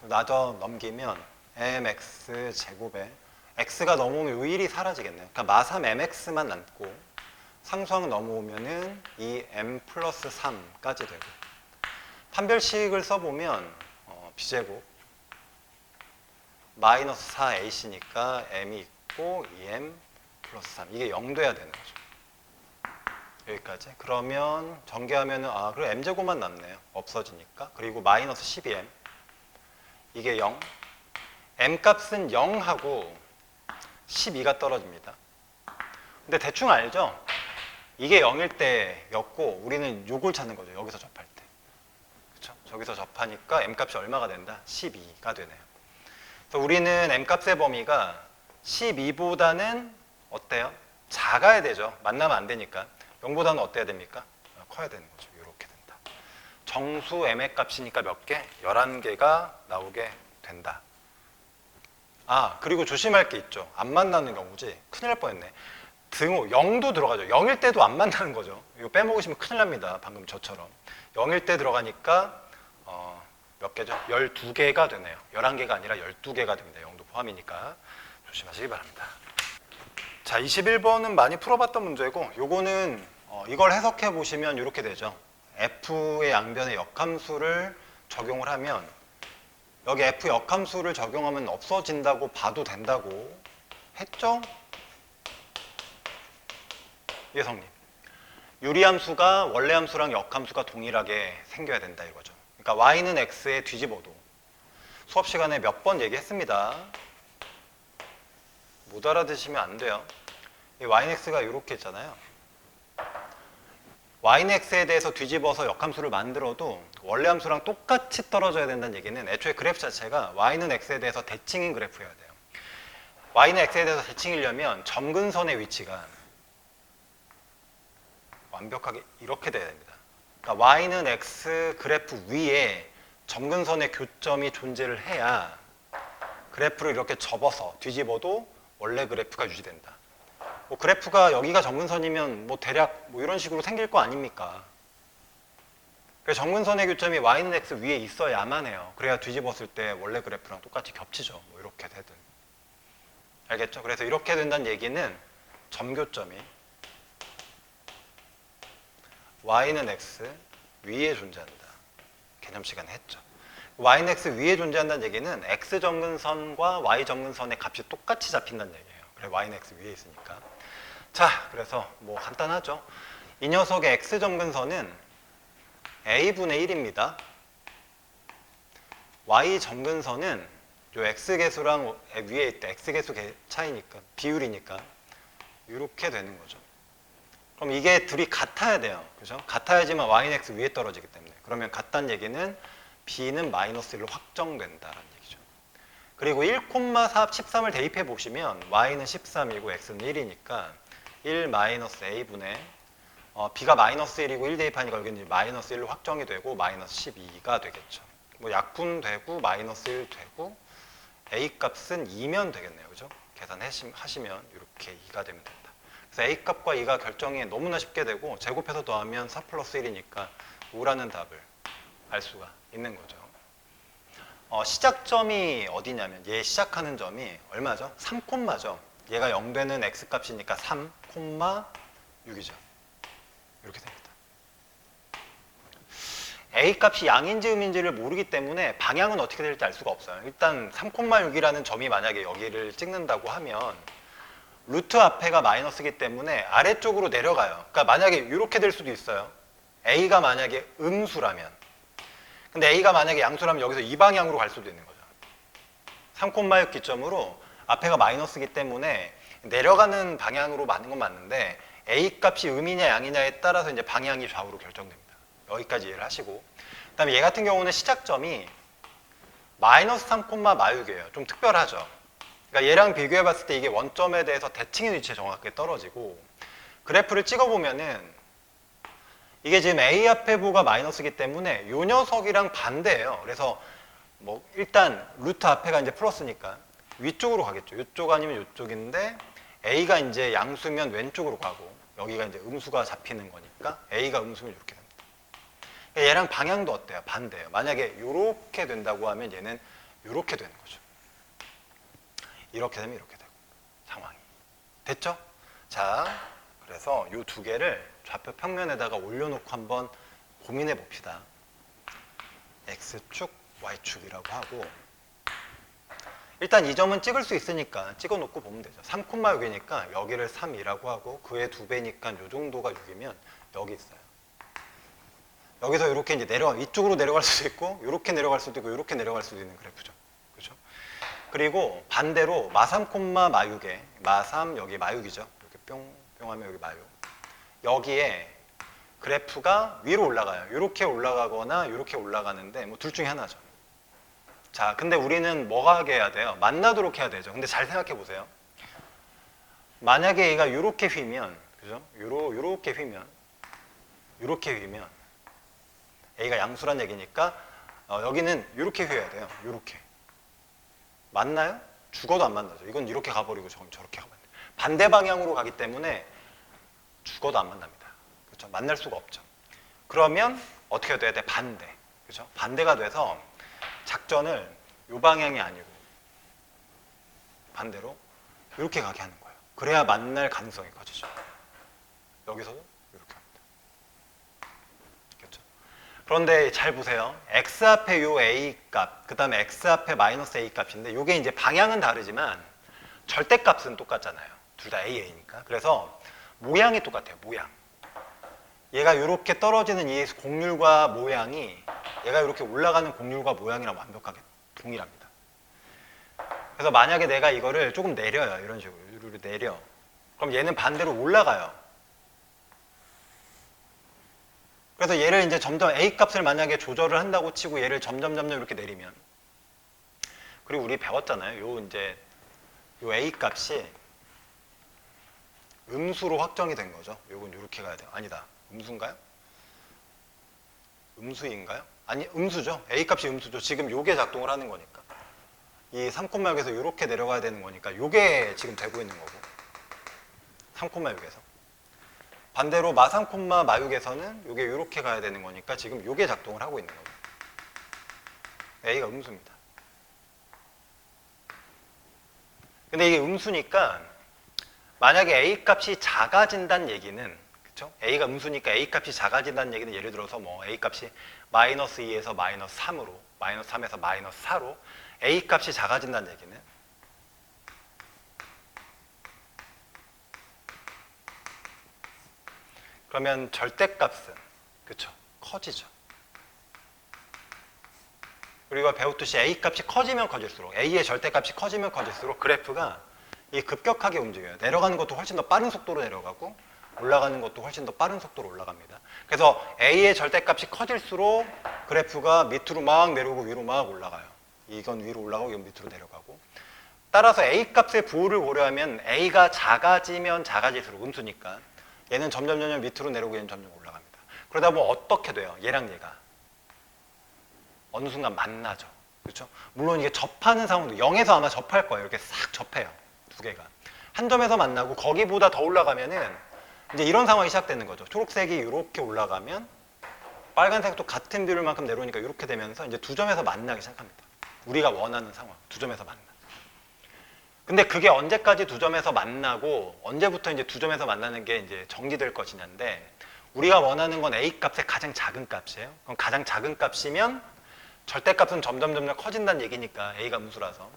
나저 넘기면 mx 제곱에 x가 넘어오면 요 1이 사라지겠네요. 그러니까 마삼 mx만 남고 상수항 넘어오면은 2m 플러스 3까지 되고, 판별식을 써보면 b제곱 마이너스 4ac니까 m이 있고 2m 플러스 3, 이게 0 돼야 되는 거죠. 여기까지. 그러면 전개하면은 그리고 m제곱만 남네요. 없어지니까. 그리고 마이너스 12m, 이게 0. m 값은 0하고 12가 떨어집니다. 근데 대충 알죠? 이게 0일 때였고 우리는 요걸 찾는 거죠. 여기서 접할 때. 그렇죠? 저기서 접하니까 m 값이 얼마가 된다? 12가 되네요. 그래서 우리는 m 값의 범위가 12보다는 어때요? 작아야 되죠. 만나면 안 되니까. 0보다는 어때야 됩니까? 커야 되는 거죠. 이렇게 된다. 정수 m의 값이니까 몇 개? 11개가 나오게 된다. 그리고 조심할 게 있죠. 안 만나는 경우지. 큰일 날 뻔했네. 등호 0도 들어가죠. 0일 때도 안 만나는 거죠. 이거 빼먹으시면 큰일 납니다. 방금 저처럼. 0일 때 들어가니까 몇 개죠? 12개가 되네요. 11개가 아니라 12개가 됩니다. 0도 포함이니까 조심하시기 바랍니다. 자, 21번은 많이 풀어봤던 문제고, 요거는 이걸 해석해 보시면 이렇게 되죠. f의 양변의 역함수를 적용을 하면, 여기 f 역함수를 적용하면 없어진다고 봐도 된다고 했죠? 예성님, 유리함수가 원래함수랑 역함수가 동일하게 생겨야 된다 이거죠. 그러니까 y는 x에 뒤집어도 수업 시간에 몇 번 얘기했습니다. 못 알아듣시면 안 돼요. 이 y는 x가 이렇게 있잖아요. y는 x에 대해서 뒤집어서 역함수를 만들어도 원래 함수랑 똑같이 떨어져야 된다는 얘기는 애초에 그래프 자체가 y는 x에 대해서 대칭인 그래프여야 돼요. y는 x에 대해서 대칭이려면 점근선의 위치가 완벽하게 이렇게 돼야 됩니다. 그러니까 y는 x 그래프 위에 점근선의 교점이 존재를 해야 그래프를 이렇게 접어서 뒤집어도 원래 그래프가 유지된다. 뭐 그래프가 여기가 점근선이면 뭐 대략 뭐 이런 식으로 생길 거 아닙니까? 그래서 점근선의 교점이 y는 x 위에 있어야만 해요. 그래야 뒤집었을 때 원래 그래프랑 똑같이 겹치죠. 뭐 이렇게 되든. 알겠죠? 그래서 이렇게 된다는 얘기는 점교점이 y는 x 위에 존재한다. 개념 시간에 했죠. y는 x 위에 존재한다는 얘기는 x 점근선과 y 점근선의 값이 똑같이 잡힌다는 얘기예요. 그래 y는 x 위에 있으니까. 자, 그래서 뭐 간단하죠. 이 녀석의 x 점근선은 a분의 1입니다. y 점근선은 요 x계수랑 위에 있다 x계수 차이니까 비율이니까 이렇게 되는 거죠. 그럼 이게 둘이 같아야 돼요. 그죠? 같아야지만 y는 x 위에 떨어지기 때문에. 그러면 같다는 얘기는 b는 마이너스 1로 확정된다라는 얘기죠. 그리고 1,4, 13을 대입해 보시면 y는 13이고 x는 1이니까 1 마이너스 a분의 b가 마이너스 1이고 1 대입하니까 여기는 마이너스 1로 확정이 되고 마이너스 12가 되겠죠. 뭐 약분되고 마이너스 1 되고 a 값은 2면 되겠네요. 그죠? 계산하시면 이렇게 2가 되면 된다. 그래서 a 값과 2가 결정이 너무나 쉽게 되고 제곱해서 더하면 4 플러스 1이니까 5라는 답을 알 수가 있는 거죠. 시작점이 어디냐면 얘 시작하는 점이 얼마죠? 3콤마죠. 얘가 0 되는 x 값이니까 3,6이죠. 이렇게 됩니다. a 값이 양인지 음인지를 모르기 때문에 방향은 어떻게 될지 알 수가 없어요. 일단 3,6이라는 점이 만약에 여기를 찍는다고 하면 루트 앞에가 마이너스이기 때문에 아래쪽으로 내려가요. 그러니까 만약에 이렇게 될 수도 있어요. a가 만약에 음수라면. 근데 a가 만약에 양수라면 여기서 이 방향으로 갈 수도 있는 거죠. 3,6 기점으로 앞에가 마이너스이기 때문에 내려가는 방향으로 맞는 건 맞는데 a 값이 음이냐 양이냐에 따라서 이제 방향이 좌우로 결정됩니다. 여기까지 이해를 하시고, 그 다음에 얘 같은 경우는 시작점이 마이너스 3,6이에요. 좀 특별하죠. 그러니까 얘랑 비교해 봤을 때 이게 원점에 대해서 대칭의 위치에 정확하게 떨어지고, 그래프를 찍어보면은 이게 지금 A 앞에 부가 마이너스이기 때문에 요 녀석이랑 반대예요. 그래서 뭐 일단 루트 앞에가 이제 플러스니까 위쪽으로 가겠죠. 이쪽 아니면 이쪽인데 A가 이제 양수면 왼쪽으로 가고 여기가 이제 음수가 잡히는 거니까 A가 음수면 이렇게 됩니다. 얘랑 방향도 어때요? 반대예요. 만약에 이렇게 된다고 하면 얘는 이렇게 되는 거죠. 이렇게 되면 이렇게 되고 상황이 됐죠? 자, 그래서 이 두 개를 좌표 평면에다가 올려놓고 한번 고민해 봅시다. X축, Y축이라고 하고 일단 이 점은 찍을 수 있으니까 찍어놓고 보면 되죠. 3,6이니까 여기를 3이라고 하고 그의 2배니까 이 정도가 6이면 여기 있어요. 여기서 이렇게 이제 이쪽으로 내려갈 수도 있고 이렇게 내려갈 수도 있고 이렇게 내려갈 수도 있는 그래프죠. 그렇죠? 그리고 반대로 마3, 마6에 마3 여기 마6이죠. 이렇게 뿅 하면 여기 마6. 여기에 그래프가 위로 올라가요. 이렇게 올라가거나 이렇게 올라가는데 뭐 둘 중에 하나죠. 자, 근데 우리는 뭐가 하게 해야 돼요? 만나도록 해야 되죠. 근데 잘 생각해 보세요. 만약에 얘가 이렇게 휘면, 그죠? 요렇게 휘면, 이렇게 휘면 A가 양수란 얘기니까 여기는 이렇게 휘어야 돼요. 이렇게. 맞나요? 죽어도 안 만나죠. 이건 이렇게 가버리고 저렇게 가면 돼요. 반대 방향으로 가기 때문에 죽어도 안 만납니다. 그렇죠? 만날 수가 없죠. 그러면 어떻게 돼야 돼? 반대. 그렇죠? 반대가 돼서 작전을 이 방향이 아니고 반대로 이렇게 가게 하는 거예요. 그래야 만날 가능성이 커지죠. 여기서도 이렇게 합니다. 그렇죠? 그런데 잘 보세요. x 앞에 요 a 값, 그 다음에 x 앞에 마이너스 a 값인데 이게 이제 방향은 다르지만 절대값은 똑같잖아요. 둘 다 a니까. 그래서 모양이 똑같아요. 모양. 얘가 이렇게 떨어지는 이 곡률과 모양이 얘가 이렇게 올라가는 곡률과 모양이랑 완벽하게 동일합니다. 그래서 만약에 내가 이거를 조금 내려요. 이런 식으로 내려. 그럼 얘는 반대로 올라가요. 그래서 얘를 이제 점점 A 값을 만약에 조절을 한다고 치고 얘를 점점 이렇게 내리면 그리고 우리 배웠잖아요. 요 A 값이 음수로 확정이 된 거죠. 요건 이렇게 가야 돼요. 아니다. 음수인가요? 음수인가요? 아니, 음수죠. A 값이 음수죠. 지금 요게 작동을 하는 거니까. 이 3,6에서 이렇게 내려가야 되는 거니까 요게 지금 되고 있는 거고. 3,6에서. 반대로 마3, 마6에서는 요게 이렇게 가야 되는 거니까 지금 요게 작동을 하고 있는 거고. A가 음수입니다. 근데 이게 음수니까 만약에 A 값이 작아진다는 얘기는 그쵸? A가 음수니까 A 값이 작아진다는 얘기는 예를 들어서 뭐 A 값이 마이너스 2에서 마이너스 3으로 마이너스 3에서 마이너스 4로 A 값이 작아진다는 얘기는 그러면 절대값은 그쵸? 커지죠. 우리가 배웠듯이 A 값이 커지면 커질수록 A의 절대값이 커지면 커질수록 그래프가 이 급격하게 움직여요. 내려가는 것도 훨씬 더 빠른 속도로 내려가고 올라가는 것도 훨씬 더 빠른 속도로 올라갑니다. 그래서 A의 절대값이 커질수록 그래프가 밑으로 막 내려오고 위로 막 올라가요. 이건 위로 올라가고 이건 밑으로 내려가고 따라서 A 값의 부호를 고려하면 A가 작아지면 작아질수록 음수니까 얘는 점점 밑으로 내려오고 얘는 점점 올라갑니다. 그러다 보면 어떻게 돼요? 얘랑 얘가 어느 순간 만나죠. 그렇죠? 물론 이게 접하는 상황도 0에서 아마 접할 거예요. 이렇게 싹 접해요. 두 개가. 한 점에서 만나고 거기보다 더 올라가면은 이제 이런 상황이 시작되는 거죠. 초록색이 이렇게 올라가면 빨간색도 같은 비율만큼 내려오니까 이렇게 되면서 이제 두 점에서 만나기 시작합니다. 우리가 원하는 상황. 두 점에서 만나. 근데 그게 언제까지 두 점에서 만나고 언제부터 이제 두 점에서 만나는 게 이제 정리될 것이냐인데 우리가 원하는 건 A 값의 가장 작은 값이에요. 그럼 가장 작은 값이면 절대값은 점점 커진다는 얘기니까 A가 음수라서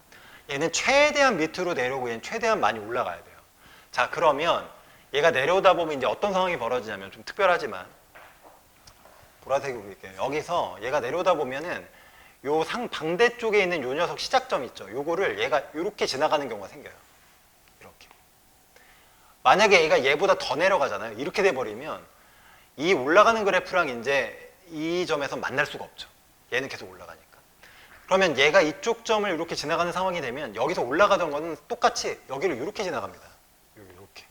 얘는 최대한 밑으로 내려오고 얘는 최대한 많이 올라가야 돼요. 자, 그러면 얘가 내려오다 보면 이제 어떤 상황이 벌어지냐면 좀 특별하지만 보라색으로 그릴게요. 여기서 얘가 내려오다 보면은 요 상반대 쪽에 있는 요 녀석 시작점 있죠. 요거를 얘가 이렇게 지나가는 경우가 생겨요. 이렇게. 만약에 얘가 얘보다 더 내려가잖아요. 이렇게 돼버리면 이 올라가는 그래프랑 이제 이 점에서 만날 수가 없죠. 얘는 계속 올라가니까. 그러면 얘가 이쪽 점을 이렇게 지나가는 상황이 되면 여기서 올라가던 거는 똑같이 여기를 이렇게 지나갑니다. 이렇게.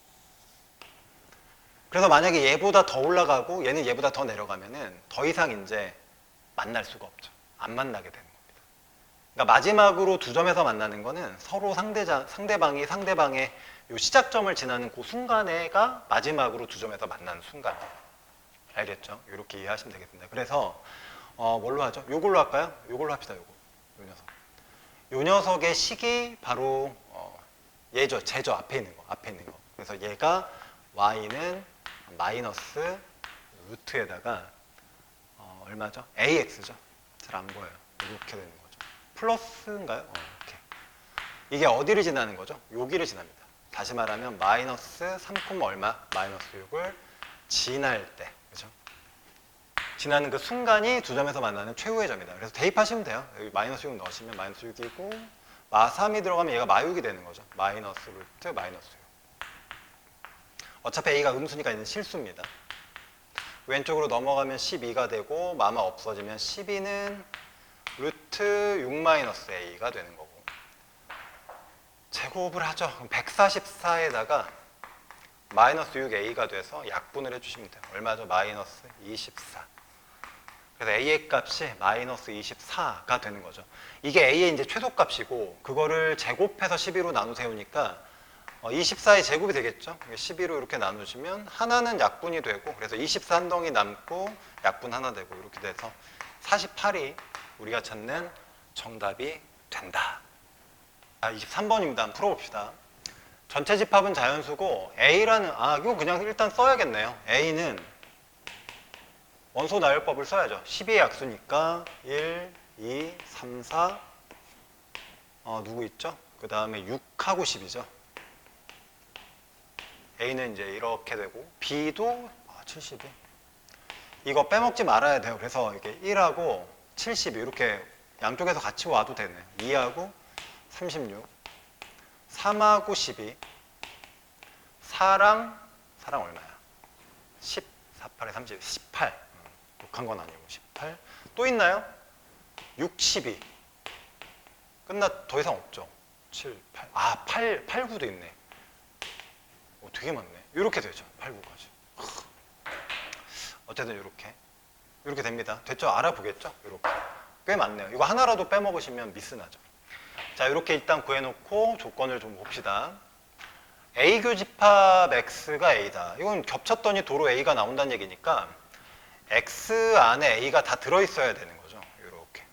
그래서 만약에 얘보다 더 올라가고 얘는 얘보다 더 내려가면은 더 이상 이제 만날 수가 없죠. 안 만나게 되는 겁니다. 그러니까 마지막으로 두 점에서 만나는 거는 서로 상대방이 상대방의 요 시작점을 지나는 그 순간에가 마지막으로 두 점에서 만나는 순간이에요. 알겠죠? 이렇게 이해하시면 되겠습니다. 그래서 뭘로 하죠? 요걸로 할까요? 요걸로 합시다. 요거. 요 녀석. 요 녀석의 식이 바로 얘죠. 쟤죠. 앞에 있는 거. 앞에 있는 거. 그래서 얘가 y는 마이너스 루트에다가 얼마죠? ax죠. 잘 안 보여요. 이렇게 되는 거죠. 플러스인가요? 이렇게. 이게 어디를 지나는 거죠? 여기를 지납니다. 다시 말하면 마이너스 3, 얼마? 마이너스 6을 지날 때. 그죠? 지나는 그 순간이 두 점에서 만나는 최후의 점이다. 그래서 대입하시면 돼요. 여기 마이너스 6 넣으시면 마이너스 6이고 마3이 들어가면 얘가 마6이 되는 거죠. 마이너스 루트 마이너스 6. 어차피 a가 음수니까 얘는 실수입니다. 왼쪽으로 넘어가면 12가 되고 마마 없어지면 12는 루트 6 마이너스 a가 되는 거고 제곱을 하죠. 144에다가 마이너스 6a가 돼서 약분을 해주시면 돼요. 얼마죠? 마이너스 24. 그래서 a의 값이 마이너스 24가 되는 거죠. 이게 a의 이제 최소값이고 그거를 제곱해서 12로 나누 세우니까 24의 제곱이 되겠죠. 12로 이렇게 나누시면 하나는 약분이 되고 그래서 24 한 덩이 남고 약분 하나 되고 이렇게 돼서 48이 우리가 찾는 정답이 된다. 23번입니다. 한번 풀어봅시다. 전체 집합은 자연수고 A라는 이거 그냥 일단 써야겠네요. A는 원소 나열법을 써야죠. 12의 약수니까 1, 2, 3, 4 누구 있죠? 그 다음에 6하고 10이죠. A는 이제 이렇게 되고 B도 70이 이거 빼먹지 말아야 돼요. 그래서 이렇게 1하고 70이 이렇게 양쪽에서 같이 와도 되네요. 2하고 36 3하고 12 4랑 얼마야? 10 48에 30 18 욕한 건 아니고 18 또 있나요? 62 더 이상 없죠. 7 8 8 9도 있네. 되게 많네. 이렇게 되죠. 8, 9까지. 어쨌든 이렇게 됩니다. 됐죠? 알아보겠죠? 이렇게. 꽤 많네요. 이거 하나라도 빼먹으시면 미스나죠. 자, 이렇게 일단 구해놓고 조건을 좀 봅시다. A 교집합 X가 A다. 이건 겹쳤더니 도로 A가 나온다는 얘기니까 X 안에 A가 다 들어있어야 되는 거죠. 이렇게.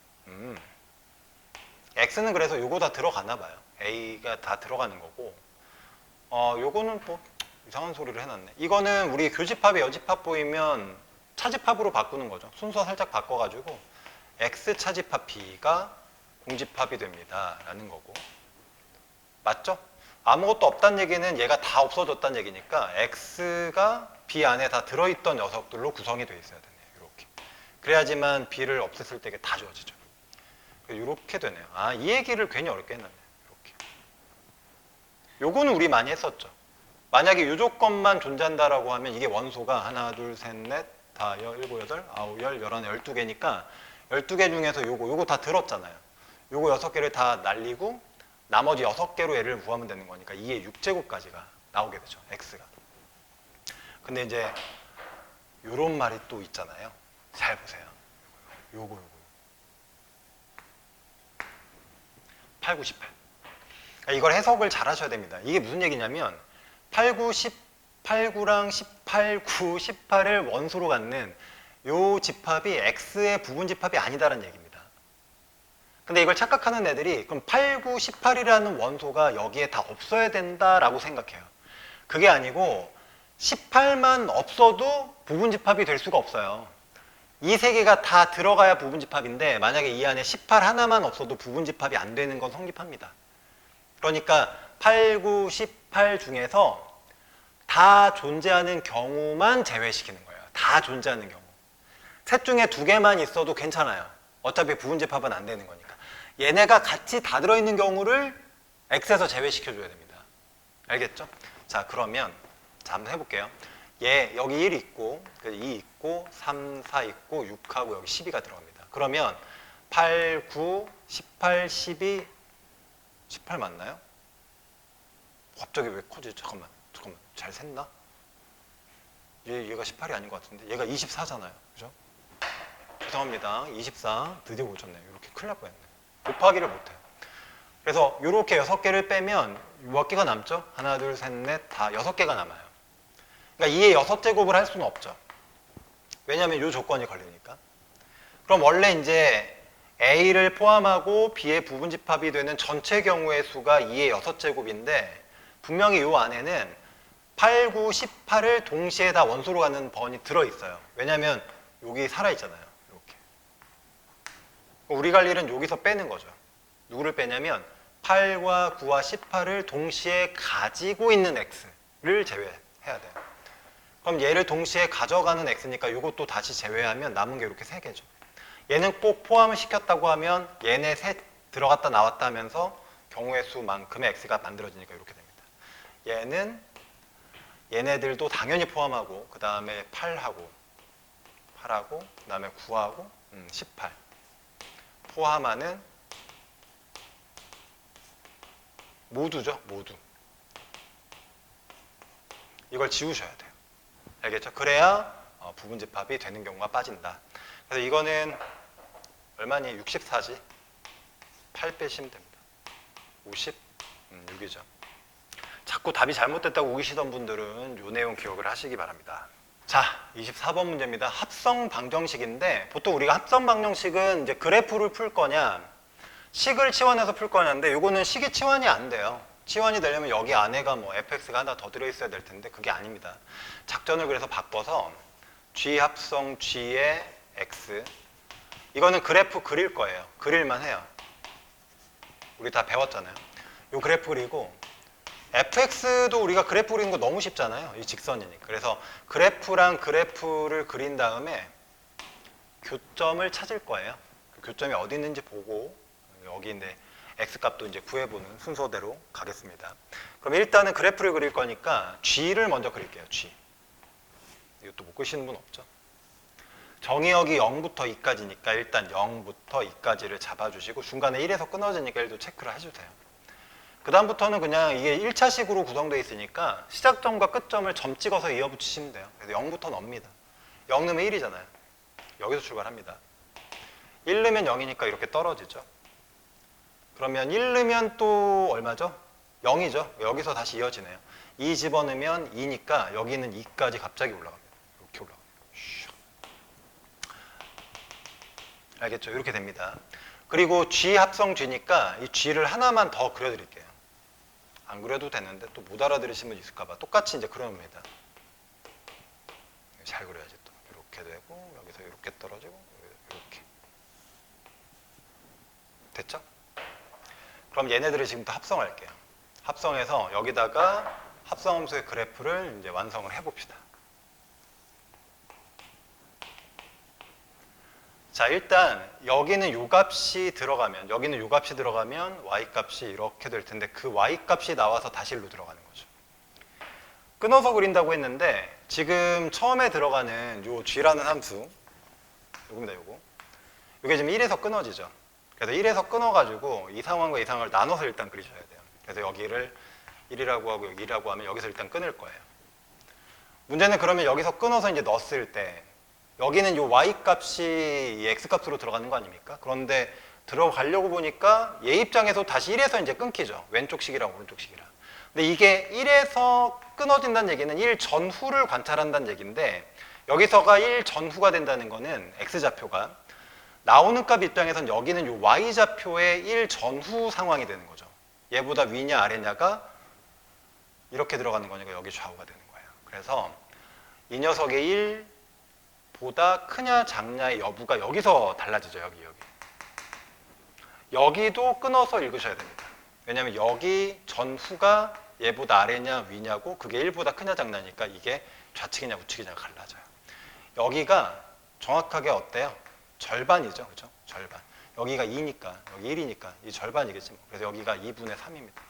X는 그래서 요거 다 들어가나 봐요. A가 다 들어가는 거고 요거는 뭐 이상한 소리를 해놨네. 이거는 우리 교집합에 여집합 보이면 차집합으로 바꾸는 거죠. 순서 살짝 바꿔가지고 X 차집합 B가 공집합이 됩니다 라는 거고 맞죠? 아무것도 없다는 얘기는 얘가 다 없어졌다는 얘기니까 X가 B 안에 다 들어있던 녀석들로 구성이 돼 있어야 되네요. 이렇게. 그래야지만 B를 없앴을 때 이게 다 지워지죠. 이렇게 되네요. 이 얘기를 괜히 어렵게 했는데 이렇게. 요거는 우리 많이 했었죠. 만약에 이 조건만 존재한다라고 하면 이게 원소가 하나, 둘, 셋, 넷, 다, 7, 8, 9, 10, 11, 12개니까 12개 중에서 요거 다 들었잖아요. 요거 6개를 다 날리고 나머지 6개로 얘를 구하면 되는 거니까 2의 6제곱까지가 나오게 되죠. X가. 근데 이제 요런 말이 또 있잖아요. 잘 보세요. 요거 8, 9, 18. 이걸 해석을 잘 하셔야 됩니다. 이게 무슨 얘기냐면 8, 9, 9랑 18, 9, 18을 원소로 갖는 요 집합이 X의 부분 집합이 아니다라는 얘기입니다. 근데 이걸 착각하는 애들이 그럼 8, 9, 18이라는 원소가 여기에 다 없어야 된다라고 생각해요. 그게 아니고 18만 없어도 부분 집합이 될 수가 없어요. 이 세 개가 다 들어가야 부분 집합인데 만약에 이 안에 18 하나만 없어도 부분 집합이 안 되는 건 성립합니다. 그러니까 8, 9, 18 중에서 다 존재하는 경우만 제외시키는 거예요. 다 존재하는 경우. 셋 중에 2개만 있어도 괜찮아요. 어차피 부분 집합은 안 되는 거니까. 얘네가 같이 다 들어있는 경우를 X에서 제외시켜줘야 됩니다. 알겠죠? 자, 그러면 자, 한번 해볼게요. 얘 여기 1 있고 2 있고 3, 4 있고 6하고 여기 12가 들어갑니다. 그러면 8, 9, 18, 12 18 맞나요? 갑자기 왜 커지? 잠깐만 잘 샜나? 얘가 18이 아닌 것 같은데 얘가 24잖아요. 그죠? 죄송합니다. 24 드디어 고쳤네요. 이렇게 큰일 날 뻔했네. 곱하기를 못해요. 그래서 이렇게 6개를 빼면 몇 개가 남죠? 하나, 둘, 셋, 넷, 다 6개가 남아요. 그러니까 2의 6제곱을 할 수는 없죠. 왜냐하면 이 조건이 걸리니까. 그럼 원래 이제 A를 포함하고 B의 부분집합이 되는 전체 경우의 수가 2의 6제곱인데 분명히 이 안에는 8, 9, 18을 동시에 다 원소로 가는 번이 들어있어요. 왜냐하면 여기 살아있잖아요. 이렇게. 우리가 할 일은 여기서 빼는 거죠. 누구를 빼냐면 8과 9와 18을 동시에 가지고 있는 X를 제외해야 돼요. 그럼 얘를 동시에 가져가는 X니까 이것도 다시 제외하면 남은 게 이렇게 3개죠. 얘는 꼭 포함을 시켰다고 하면 얘네 셋 들어갔다 나왔다 하면서 경우의 수만큼의 X가 만들어지니까 이렇게 됩니다. 얘는 얘네들도 당연히 포함하고 그 다음에 8하고 그 다음에 9하고 18 포함하는 모두죠. 모두. 이걸 지우셔야 돼요. 알겠죠? 그래야 부분집합이 되는 경우가 빠진다. 그래서 이거는 얼마니? 64지? 8 빼시면 됩니다. 56이죠. 자꾸 답이 잘못됐다고 우기시던 분들은 이 내용 기억을 하시기 바랍니다. 자, 24번 문제입니다. 합성 방정식인데 보통 우리가 합성 방정식은 이제 그래프를 풀 거냐 식을 치환해서 풀 거냐인데 이거는 식이 치환이 안 돼요. 치환이 되려면 여기 안에가 뭐 fx가 하나 더 들어있어야 될 텐데 그게 아닙니다. 작전을 그래서 바꿔서 g 합성 g의 x 이거는 그래프 그릴 거예요. 그릴만 해요. 우리 다 배웠잖아요. 이 그래프 그리고 fx도 우리가 그래프 그리는 거 너무 쉽잖아요. 이 직선이니까. 그래서 그래프랑 그래프를 그린 다음에 교점을 찾을 거예요. 그 교점이 어디 있는지 보고 여기 있는데 x값도 이제 구해보는 순서대로 가겠습니다. 그럼 일단은 그래프를 그릴 거니까 g를 먼저 그릴게요. g. 이것도 못 그리시는 분 없죠? 정의역이 0부터 2까지니까 일단 0부터 2까지를 잡아주시고 중간에 1에서 끊어지니까 1도 체크를 해주세요. 그 다음부터는 그냥 이게 1차식으로 구성되어 있으니까 시작점과 끝점을 점 찍어서 이어붙이시면 돼요. 그래서 0부터 넣습니다. 0 넣으면 1이잖아요. 여기서 출발합니다. 1 넣으면 0이니까 이렇게 떨어지죠. 그러면 1 넣으면 또 얼마죠? 0이죠. 여기서 다시 이어지네요. 2 집어넣으면 2니까 여기는 2까지 갑자기 올라갑니다. 이렇게 올라갑니다. 알겠죠? 이렇게 됩니다. 그리고 G 합성 G니까 이 G를 하나만 더 그려드릴게요. 안 그려도 되는데 또 못 알아들으시는 분 있을까봐 똑같이 이제 그려놓습니다. 잘 그려야지 또. 이렇게 되고 여기서 이렇게 떨어지고 이렇게. 됐죠? 그럼 얘네들을 지금부터 합성할게요. 합성해서 여기다가 합성함수의 그래프를 이제 완성을 해봅시다. 자, 일단 여기는 요 값이 들어가면 y 값이 이렇게 될 텐데 그 y 값이 나와서 다시 일로 들어가는 거죠. 끊어서 그린다고 했는데 지금 처음에 들어가는 요 g라는 함수 요겁니다. 요게 지금 1에서 끊어지죠. 그래서 1에서 끊어가지고 이 상황과 이 상황을 나눠서 일단 그리셔야 돼요. 그래서 여기를 1이라고 하고 여기 2라고 하면 여기서 일단 끊을 거예요. 문제는 그러면 여기서 끊어서 이제 넣었을 때 여기는 이 y 값이 이 x 값으로 들어가는 거 아닙니까? 그런데 들어가려고 보니까 얘 입장에서 다시 1에서 이제 끊기죠. 왼쪽 식이랑 오른쪽 식이랑. 근데 이게 1에서 끊어진다는 얘기는 1 전후를 관찰한다는 얘기인데 여기서가 1 전후가 된다는 거는 x좌표가 나오는 값 입장에선 여기는 이 y좌표의 1 전후 상황이 되는 거죠. 얘보다 위냐 아래냐가 이렇게 들어가는 거니까 여기 좌우가 되는 거예요. 그래서 이 녀석의 1 보다 크냐 작냐의 여부가 여기서 달라지죠. 여기도 끊어서 읽으셔야 됩니다. 왜냐하면 여기 전후가 얘보다 아래냐 위냐고 그게 1보다 크냐 작냐니까 이게 좌측이냐 우측이냐가 달라져요. 여기가 정확하게 어때요? 절반이죠. 그죠? 절반. 여기가 2니까 여기 1이니까 이 절반이겠지 뭐. 그래서 여기가 2분의 3입니다.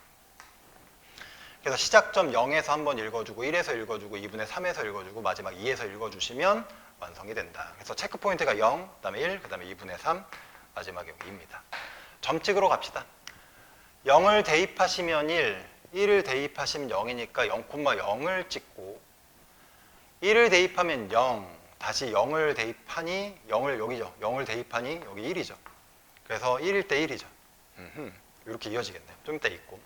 그래서 시작점 0에서 한번 읽어주고 1에서 읽어주고 2분의 3에서 읽어주고 마지막 2에서 읽어주시면 완성이 된다. 그래서 체크 포인트가 0, 그 다음에 1, 그 다음에 2분의 3, 마지막에 2입니다. 점찍으로 갑시다. 0을 대입하시면 1, 1을 대입하시면 0이니까 0,0을 찍고 1을 대입하면 0, 다시 0을 대입하니 0을 여기죠. 0을 대입하니 여기 1이죠. 그래서 1일 때 1이죠. 이렇게 이어지겠네요. 좀 이따 있고.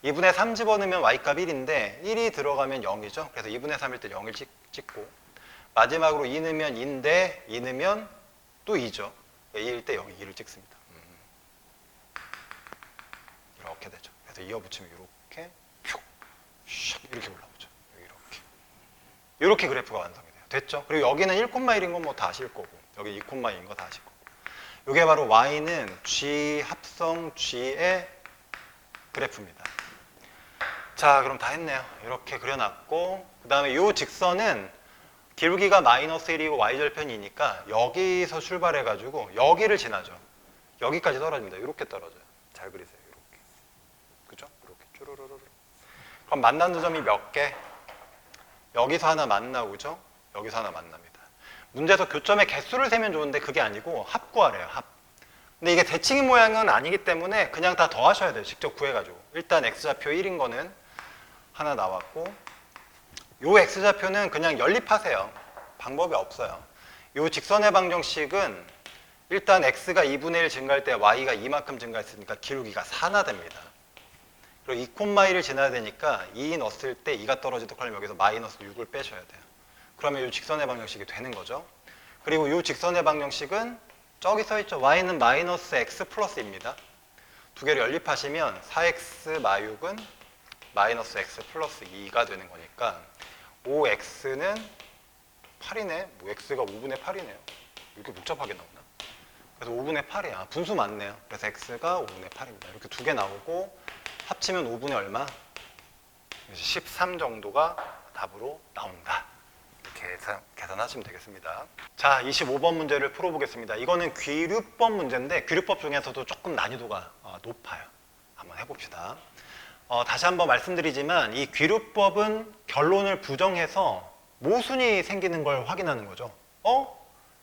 2분의 3 집어넣으면 y값 1인데 1이 들어가면 0이죠. 그래서 2분의 3일 때 0을 찍고 마지막으로 2 넣으면 2인데 2 넣으면 또 2죠. 2일 때 0이 2를 찍습니다. 이렇게 되죠. 그래서 이어붙이면 이렇게 이렇게 올라오죠. 이렇게 그래프가 완성이 돼요. 됐죠? 그리고 여기는 1,1인 건 뭐 다 아실 거고 여기 2,2인 거 다 아실 거고 이게 바로 y는 g 합성 g의 그래프입니다. 자, 그럼 다 했네요. 이렇게 그려놨고 그 다음에 이 직선은 기울기가 마이너스 1이고 y절편이니까 여기서 출발해가지고 여기를 지나죠. 여기까지 떨어집니다. 이렇게 떨어져요. 잘 그리세요. 이렇게. 그죠? 이렇게 쭈루루루. 그럼 만나는 점이 몇 개? 여기서 하나 만나고죠. 여기서 하나 만납니다. 문제에서 교점의 개수를 세면 좋은데 그게 아니고 합 구하래요. 합. 근데 이게 대칭인 모양은 아니기 때문에 그냥 다 더하셔야 돼요. 직접 구해가지고. 일단 x좌표 1인 거는 하나 나왔고 요 x좌표는 그냥 연립하세요. 방법이 없어요. 요 직선의 방정식은 일단 x가 2분의 1 증가할 때 y가 이만큼 증가했으니까 기울기가 4나 됩니다. 그리고 2,1을 지나야 되니까 2 넣었을 때 2가 떨어지도록 하려면 여기서 마이너스 6을 빼셔야 돼요. 그러면 이 직선의 방정식이 되는 거죠. 그리고 이 직선의 방정식은 저기 써있죠. y는 마이너스 x 플러스입니다. 두 개를 연립하시면 4x 마육은 마이너스 x 플러스 2가 되는 거니까 5x는 8이네. 뭐 x가 5분의 8이네요. 이렇게 복잡하게 나오나? 그래서 5분의 8이야. 분수 맞네요. 그래서 x가 5분의 8입니다. 이렇게 두 개 나오고 합치면 5분의 얼마? 13 정도가 답으로 나온다. 이렇게 계산하시면 되겠습니다. 자, 25번 문제를 풀어보겠습니다. 이거는 귀류법 문제인데 귀류법 중에서도 조금 난이도가 높아요. 한번 해봅시다. 다시 한번 말씀드리지만 이 귀류법은 결론을 부정해서 모순이 생기는 걸 확인하는 거죠.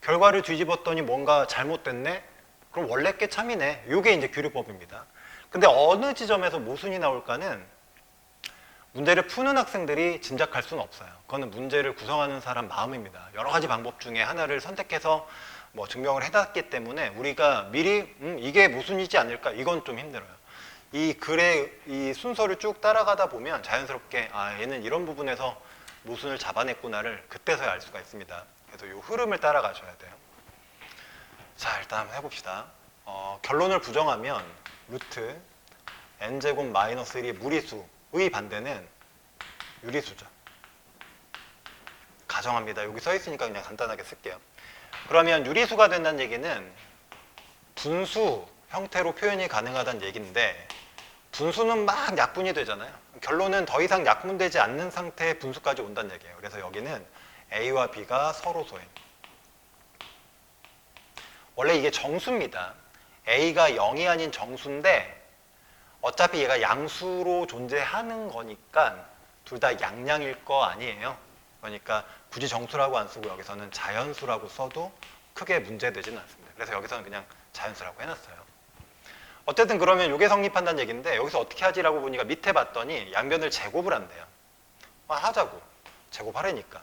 결과를 뒤집었더니 뭔가 잘못됐네? 그럼 원래 게 참이네. 이게 이제 귀류법입니다. 근데 어느 지점에서 모순이 나올까는 문제를 푸는 학생들이 짐작할 수는 없어요. 그거는 문제를 구성하는 사람 마음입니다. 여러 가지 방법 중에 하나를 선택해서 뭐 증명을 해놨기 때문에 우리가 미리 이게 모순이지 않을까? 이건 좀 힘들어요. 이 글의 이 순서를 쭉 따라가다 보면 자연스럽게 얘는 이런 부분에서 모순을 잡아냈구나를 그때서야 알 수가 있습니다. 그래서 이 흐름을 따라가셔야 돼요. 자, 일단 한번 해봅시다. 결론을 부정하면 루트 n제곱 마이너스 1이 무리수의 반대는 유리수죠. 가정합니다. 여기 써 있으니까 그냥 간단하게 쓸게요. 그러면 유리수가 된다는 얘기는 분수 형태로 표현이 가능하다는 얘기인데 분수는 막 약분이 되잖아요. 결론은 더 이상 약분되지 않는 상태의 분수까지 온다는 얘기예요. 그래서 여기는 A와 B가 서로 소인. 원래 이게 정수입니다. A가 0이 아닌 정수인데 어차피 얘가 양수로 존재하는 거니까 둘 다 양량일 거 아니에요. 그러니까 굳이 정수라고 안 쓰고 여기서는 자연수라고 써도 크게 문제되지는 않습니다. 그래서 여기서는 그냥 자연수라고 해놨어요. 어쨌든 그러면 이게 성립한다는 얘기인데 여기서 어떻게 하지라고 보니까 밑에 봤더니 양변을 제곱을 한대요. 하자고. 제곱하라니까.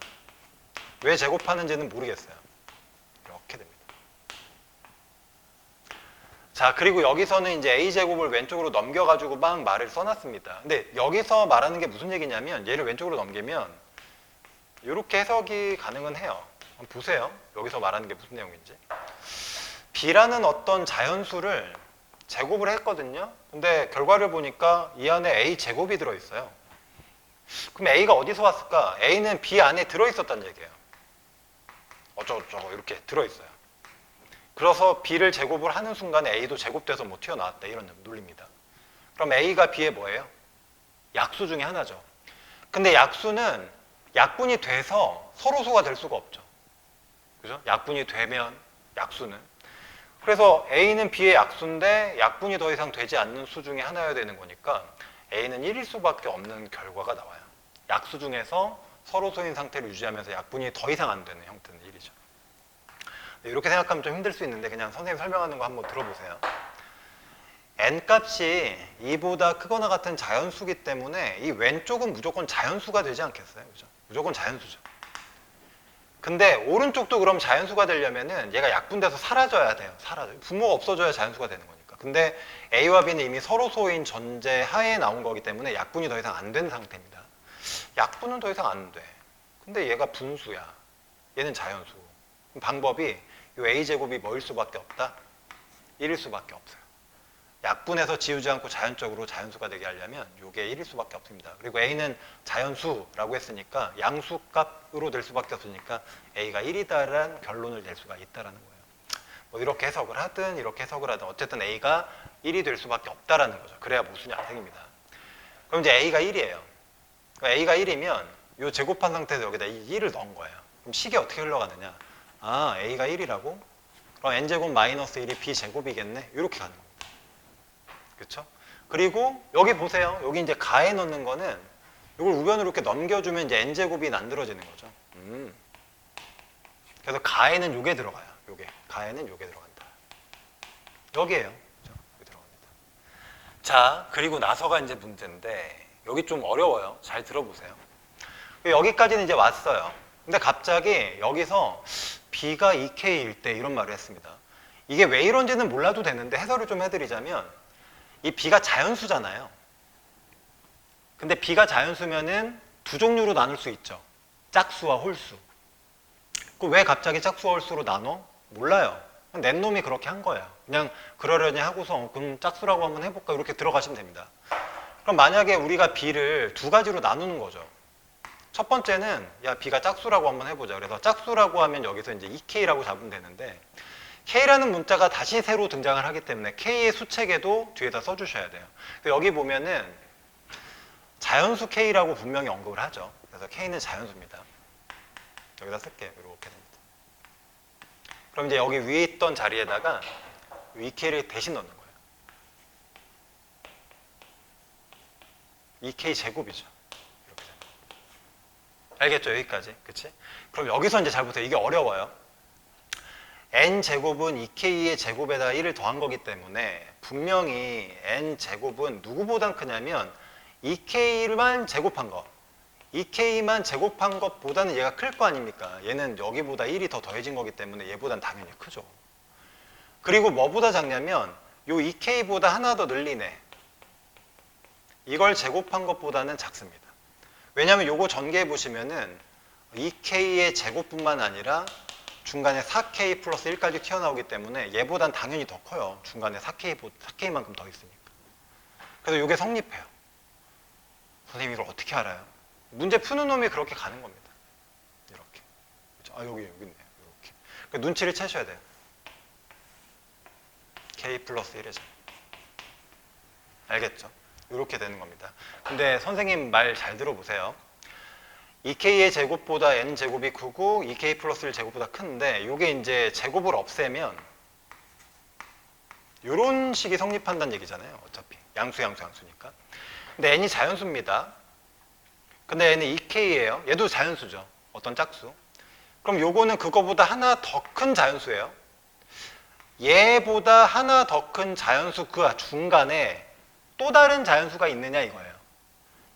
왜 제곱하는지는 모르겠어요. 이렇게 됩니다. 자, 그리고 여기서는 이제 A제곱을 왼쪽으로 넘겨가지고 막 말을 써놨습니다. 근데 여기서 말하는 게 무슨 얘기냐면 얘를 왼쪽으로 넘기면 이렇게 해석이 가능은 해요. 한번 보세요. 여기서 말하는 게 무슨 내용인지. B라는 어떤 자연수를 제곱을 했거든요. 근데 결과를 보니까 이 안에 A제곱이 들어있어요. 그럼 A가 어디서 왔을까? A는 B 안에 들어있었다는 얘기예요. 어쩌고저쩌고 이렇게 들어있어요. 그래서 B를 제곱을 하는 순간에 A도 제곱돼서 뭐 튀어나왔다 이런 논리입니다. 그럼 A가 B의 뭐예요? 약수 중에 하나죠. 근데 약수는 약분이 돼서 서로수가 될 수가 없죠. 그죠? 약분이 되면 약수는. 그래서 A는 B의 약수인데 약분이 더 이상 되지 않는 수 중에 하나여야 되는 거니까 A는 1일 수밖에 없는 결과가 나와요. 약수 중에서 서로수인 상태를 유지하면서 약분이 더 이상 안 되는 형태는 1이죠. 이렇게 생각하면 좀 힘들 수 있는데 그냥 선생님 설명하는 거 한번 들어보세요. n값이 2보다 크거나 같은 자연수기 때문에 이 왼쪽은 무조건 자연수가 되지 않겠어요? 그죠? 무조건 자연수죠. 근데 오른쪽도 그럼 자연수가 되려면은 얘가 약분돼서 사라져야 돼요. 분모가 없어져야 자연수가 되는 거니까. 근데 A와 B는 이미 서로 소인 전제 하에 나온 거기 때문에 약분이 더 이상 안 된 상태입니다. 약분은 더 이상 안 돼. 근데 얘가 분수야. 얘는 자연수. 그럼 방법이 이 A제곱이 뭐일 수밖에 없다? 1일 수밖에 없어요. 약분해서 지우지 않고 자연적으로 자연수가 되게 하려면 이게 1일 수밖에 없습니다. 그리고 A는 자연수라고 했으니까 양수값으로 될 수밖에 없으니까 A가 1이다라는 결론을 낼 수가 있다라는 거예요. 뭐 이렇게 해석을 하든 이렇게 해석을 하든 어쨌든 A가 1이 될 수밖에 없다라는 거죠. 그래야 모순이 안 생깁니다. 그럼 이제 A가 1이에요. A가 1이면 이 제곱한 상태에서 여기다 이 1을 넣은 거예요. 그럼 식이 어떻게 흘러가느냐? 아, A가 1이라고? 그럼 n제곱 마이너스 1이 b제곱이겠네? 이렇게 가는 겁니다. 그렇죠? 그리고 여기 보세요. 여기 이제 가에 넣는 거는 이걸 우변으로 이렇게 넘겨주면 이제 n제곱이 만들어지는 거죠. 그래서 가에는 요게 들어가요. 요게. 가에는 요게 들어간다. 여기에요. 그렇죠? 여기 들어갑니다. 자, 그리고 나서가 이제 문제인데 여기 좀 어려워요. 잘 들어보세요. 여기까지는 이제 왔어요. 근데 갑자기 여기서 b가 2k일 때 이런 말을 했습니다. 이게 왜 이런지는 몰라도 되는데 해설을 좀 해드리자면 이 b가 자연수잖아요. 근데 b가 자연수면은 두 종류로 나눌 수 있죠. 짝수와 홀수. 왜 갑자기 짝수와 홀수로 나눠? 몰라요. 낸 놈이 그렇게 한 거예요. 그냥 그러려니 하고서 그럼 짝수라고 한번 해볼까 이렇게 들어가시면 됩니다. 그럼 만약에 우리가 b를 두 가지로 나누는 거죠. 첫 번째는 야 b가 짝수라고 한번 해보자. 그래서 짝수라고 하면 여기서 이제 2k라고 잡으면 되는데 k라는 문자가 다시 새로 등장을 하기 때문에 k의 수책에도 뒤에다 써주셔야 돼요. 여기 보면은 자연수 k라고 분명히 언급을 하죠. 그래서 k는 자연수입니다. 여기다 쓸게요. 이렇게 됩니다. 그럼 이제 여기 위에 있던 자리에다가 2k를 대신 넣는 거예요. 2k 제곱이죠. 알겠죠? 여기까지. 그치? 그럼 여기서 이제 잘 보세요. 이게 어려워요. n제곱은 2k의 제곱에다가 1을 더한 거기 때문에 분명히 n제곱은 누구보단 크냐면 2k만 제곱한 거. 2k만 제곱한 것보다는 얘가 클 거 아닙니까? 얘는 여기보다 1이 더 더해진 거기 때문에 얘보단 당연히 크죠. 그리고 뭐보다 작냐면 요 2k보다 하나 더 늘리네. 이걸 제곱한 것보다는 작습니다. 왜냐하면 요거 전개해 보시면은 2k의 제곱뿐만 아니라 중간에 4k 플러스 1까지 튀어나오기 때문에 얘보단 당연히 더 커요. 중간에 4k만큼 더 있으니까. 그래서 요게 성립해요. 선생님 이걸 어떻게 알아요? 문제 푸는 놈이 그렇게 가는 겁니다. 이렇게. 아 여기 있네요. 이렇게. 그러니까 눈치를 채셔야 돼요. k 플러스 1의 제곱. 알겠죠? 이렇게 되는 겁니다. 근데 선생님 말 잘 들어보세요. 2k의 제곱보다 n제곱이 크고 2k 플러스 1 제곱보다 큰데 이게 이제 제곱을 없애면 이런 식이 성립한다는 얘기잖아요. 어차피 양수니까. 근데 n이 자연수입니다. 근데 n은 2k예요. 얘도 자연수죠. 어떤 짝수. 그럼 요거는 그거보다 하나 더 큰 자연수예요. 얘보다 하나 더 큰 자연수 그 중간에 또 다른 자연수가 있느냐 이거예요.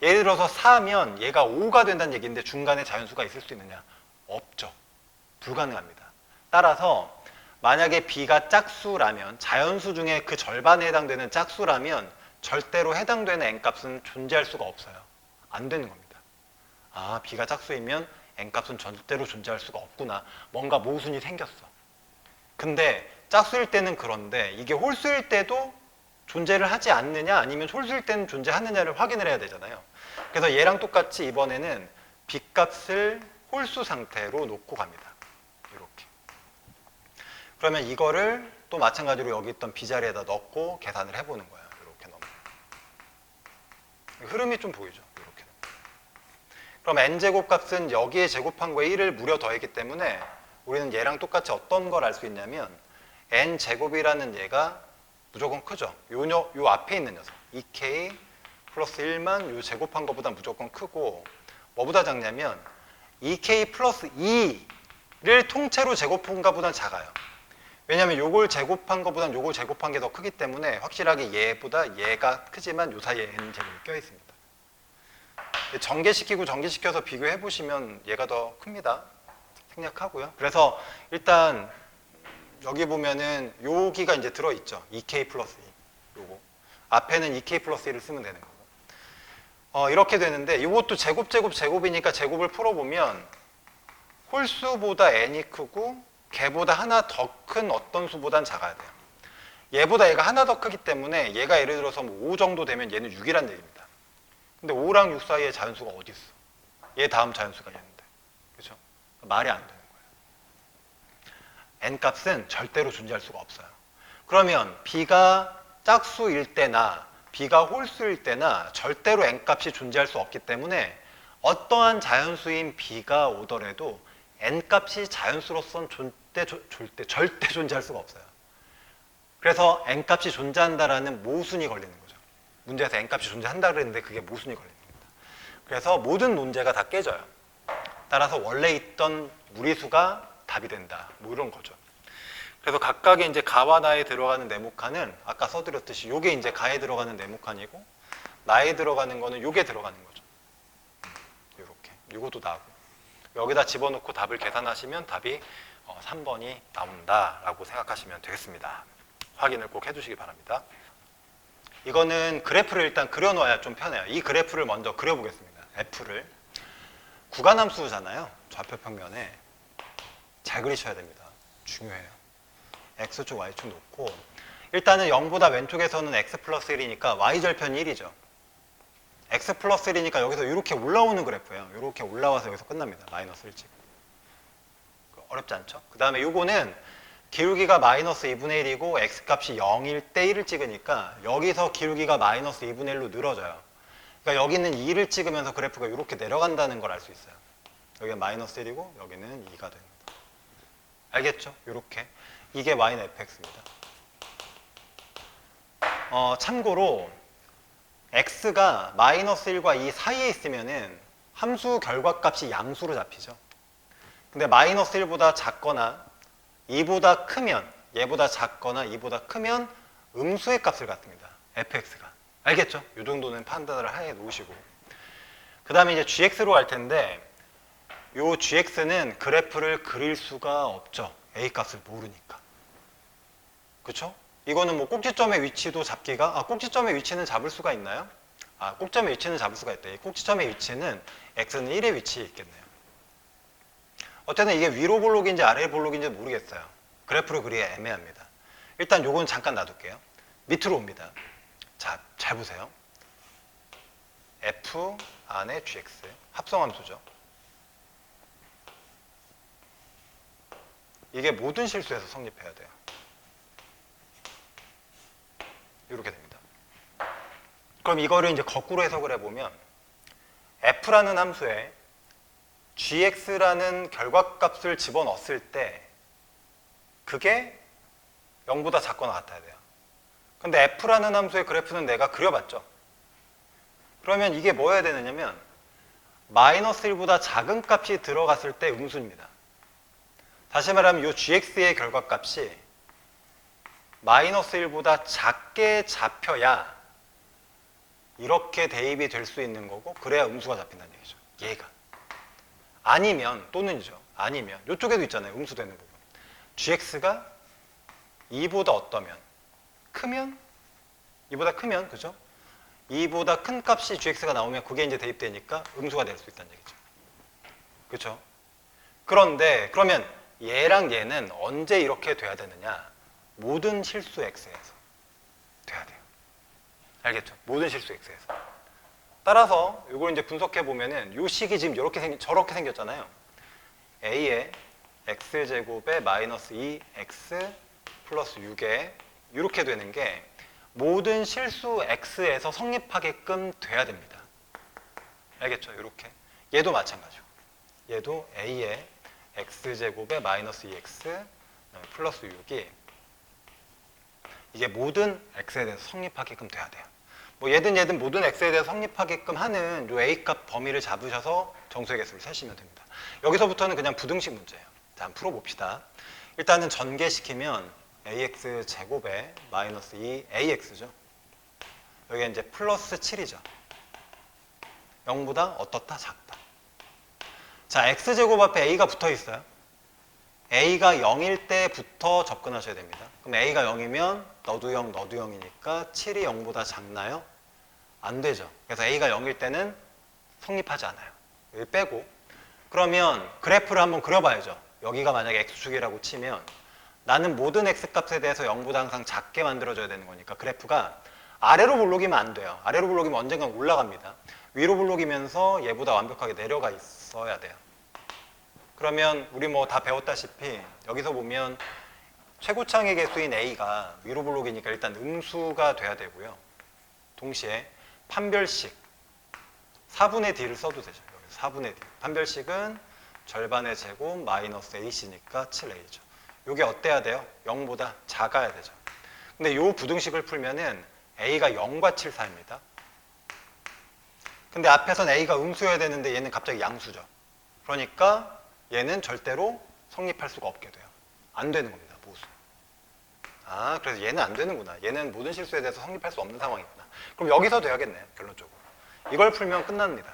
예를 들어서 4면 얘가 5가 된다는 얘기인데 중간에 자연수가 있을 수 있느냐? 없죠. 불가능합니다. 따라서 만약에 b가 짝수라면 자연수 중에 그 절반에 해당되는 짝수라면 절대로 해당되는 n값은 존재할 수가 없어요. 안 되는 겁니다. 아, b가 짝수이면 n값은 절대로 존재할 수가 없구나. 뭔가 모순이 생겼어. 근데 짝수일 때는 그런데 이게 홀수일 때도 존재를 하지 않느냐 아니면 홀수일 때는 존재하느냐를 확인을 해야 되잖아요. 그래서 얘랑 똑같이 이번에는 b값을 홀수 상태로 놓고 갑니다. 이렇게. 그러면 이거를 또 마찬가지로 여기 있던 b자리에다 넣고 계산을 해보는 거예요. 이렇게 넣으면. 흐름이 좀 보이죠? 이렇게. 그럼 n제곱 값은 여기에 제곱한 거에 1을 무려 더했기 때문에 우리는 얘랑 똑같이 어떤 걸 알 수 있냐면 n제곱이라는 얘가 무조건 크죠. 요 앞에 있는 녀석 2k 플러스 1만 요 제곱한 것보다 무조건 크고 뭐보다 작냐면 2k 플러스 2를 통째로 제곱한 것보다 작아요. 왜냐하면 요걸 제곱한 것보다 요걸 제곱한 게 더 크기 때문에 확실하게 얘보다 얘가 크지만 요 사이에 n 제곱이 껴 있습니다. 전개시키고 전개시켜서 비교해 보시면 얘가 더 큽니다. 생략하고요. 그래서 일단 여기 보면은 여기가 이제 들어있죠. 2k 플러스 2. 요거. 앞에는 2k 플러스 1을 쓰면 되는 거고. 이렇게 되는데 이것도 제곱이니까 제곱을 풀어보면 홀수보다 n이 크고 걔보다 하나 더 큰 어떤 수보단 작아야 돼요. 얘보다 얘가 하나 더 크기 때문에 얘가 예를 들어서 뭐 5 정도 되면 얘는 6이란 얘기입니다. 근데 5랑 6 사이에 자연수가 어디 있어? 얘 다음 자연수가 얘인데. 그렇죠? 말이 안 되는 거예요. n 값은 절대로 존재할 수가 없어요. 그러면 b가 짝수일 때나 b가 홀수일 때나 절대로 n 값이 존재할 수 없기 때문에 어떠한 자연수인 b가 오더라도 n 값이 자연수로선 절대 존재할 수가 없어요. 그래서 n 값이 존재한다라는 모순이 걸리는 거죠. 문제에서 n 값이 존재한다 그랬는데 그게 모순이 걸리는 겁니다. 그래서 모든 논제가 다 깨져요. 따라서 원래 있던 무리수가 답이 된다. 뭐 이런 거죠. 그래서 각각의 이제 가와 나에 들어가는 네모칸은 아까 써드렸듯이 요게 이제 가에 들어가는 네모칸이고 나에 들어가는 거는 요게 들어가는 거죠. 요렇게. 요것도 나고. 여기다 집어넣고 답을 계산하시면 답이 3번이 나온다라고 생각하시면 되겠습니다. 확인을 꼭 해주시기 바랍니다. 이거는 그래프를 일단 그려놓아야 좀 편해요. 이 그래프를 먼저 그려보겠습니다. F를. 구간함수잖아요. 좌표 평면에. 잘 그리셔야 됩니다. 중요해요. X축, Y축 놓고 일단은 0보다 왼쪽에서는 X 플러스 1이니까 Y절편이 1이죠. X 플러스 1이니까 여기서 이렇게 올라오는 그래프예요. 이렇게 올라와서 여기서 끝납니다. 마이너스 1 찍고. 어렵지 않죠? 그 다음에 요거는 기울기가 마이너스 2분의 1이고 X값이 0일 때 1을 찍으니까 여기서 기울기가 마이너스 2분의 1로 늘어져요. 그러니까 여기는 2를 찍으면서 그래프가 이렇게 내려간다는 걸 알 수 있어요. 여기는 마이너스 1이고 여기는 2가 됩니다. 알겠죠? 이렇게. 이게 y는 fx입니다. 참고로 x가 마이너스 1과 2 사이에 있으면은 함수 결과값이 양수로 잡히죠. 근데 마이너스 1보다 작거나 2보다 크면 얘보다 작거나 2보다 크면 음수의 값을 갖습니다. fx가. 알겠죠? 이 정도는 판단을 해 놓으시고 그 다음에 이제 gx로 갈 텐데 요 gx는 그래프를 그릴 수가 없죠. a 값을 모르니까. 그쵸? 이거는 뭐 꼭지점의 위치도 잡기가 꼭지점의 위치는 잡을 수가 있나요? 꼭점의 위치는 잡을 수가 있다. 이 꼭지점의 위치는 x는 1의 위치에 있겠네요. 어쨌든 이게 위로 볼록인지 아래 볼록인지 모르겠어요. 그래프를 그리기 애매합니다. 일단 요건 잠깐 놔둘게요. 밑으로 옵니다. 자, 잘 보세요. f 안에 gx 합성함수죠. 이게 모든 실수에서 성립해야 돼요. 이렇게 됩니다. 그럼 이거를 이제 거꾸로 해석을 해보면 f라는 함수에 gx라는 결과값을 집어넣었을 때 그게 0보다 작거나 같아야 돼요. 근데 f라는 함수의 그래프는 내가 그려봤죠. 그러면 이게 뭐여야 되느냐면 마이너스 1보다 작은 값이 들어갔을 때 음수입니다. 다시 말하면 이 gx의 결과값이 마이너스 1보다 작게 잡혀야 이렇게 대입이 될 수 있는 거고 그래야 음수가 잡힌다는 얘기죠. 얘가. 아니면 또는이죠. 아니면 이쪽에도 있잖아요. 음수되는 부분. gx가 2보다 어떠면 크면 2보다 크면 그죠? 2보다 큰 값이 gx가 나오면 그게 이제 대입되니까 음수가 될 수 있다는 얘기죠. 그렇죠? 그런데 그러면 얘랑 얘는 언제 이렇게 돼야 되느냐? 모든 실수 x에서 돼야 돼요. 알겠죠? 모든 실수 x에서. 따라서 이걸 이제 분석해 보면은 이 식이 지금 저렇게 생겼잖아요. a의 x제곱에 마이너스 2x 플러스 6에 이렇게 되는 게 모든 실수 x에서 성립하게끔 돼야 됩니다. 알겠죠? 이렇게. 얘도 마찬가지고. 얘도 a의 x제곱에 마이너스 2x 플러스 6이 이게 모든 x에 대해서 성립하게끔 돼야 돼요. 뭐 얘든 모든 x에 대해서 성립하게끔 하는 요 a값 범위를 잡으셔서 정수의 개수를 세시면 됩니다. 여기서부터는 그냥 부등식 문제예요. 자, 한번 풀어봅시다. 일단은 전개시키면 ax 제곱에 마이너스 2ax죠. 여기 이제 플러스 7이죠. 0보다 어떻다? 작다. 자, x제곱 앞에 a가 붙어 있어요. A가 0일 때부터 접근하셔야 됩니다. 그럼 A가 0이면 너도 0, 너도 0이니까 7이 0보다 작나요? 안 되죠. 그래서 A가 0일 때는 성립하지 않아요. 여기 빼고. 그러면 그래프를 한번 그려봐야죠. 여기가 만약에 X축이라고 치면 나는 모든 X값에 대해서 0보다 항상 작게 만들어줘야 되는 거니까 그래프가 아래로 볼록이면 안 돼요. 아래로 볼록이면 언젠간 올라갑니다. 위로 볼록이면서 얘보다 완벽하게 내려가 있어야 돼요. 그러면 우리 뭐 다 배웠다시피 여기서 보면 최고창의 개수인 A가 위로 볼록이니까 일단 음수가 돼야 되고요. 동시에 판별식 4분의 D를 써도 되죠. 여기서 4분의 D. 판별식은 절반의 제곱 마이너스 AC니까 7A죠. 이게 어때야 돼요? 0보다 작아야 되죠. 근데 이 부등식을 풀면은 A가 0과 7 사이입니다. 근데 앞에선 A가 음수여야 되는데 얘는 갑자기 양수죠. 그러니까 얘는 절대로 성립할 수가 없게 돼요. 안 되는 겁니다. 모수. 아, 그래서 얘는 안 되는구나. 얘는 모든 실수에 대해서 성립할 수 없는 상황이구나. 그럼 여기서 돼야겠네요. 결론적으로. 이걸 풀면 끝납니다.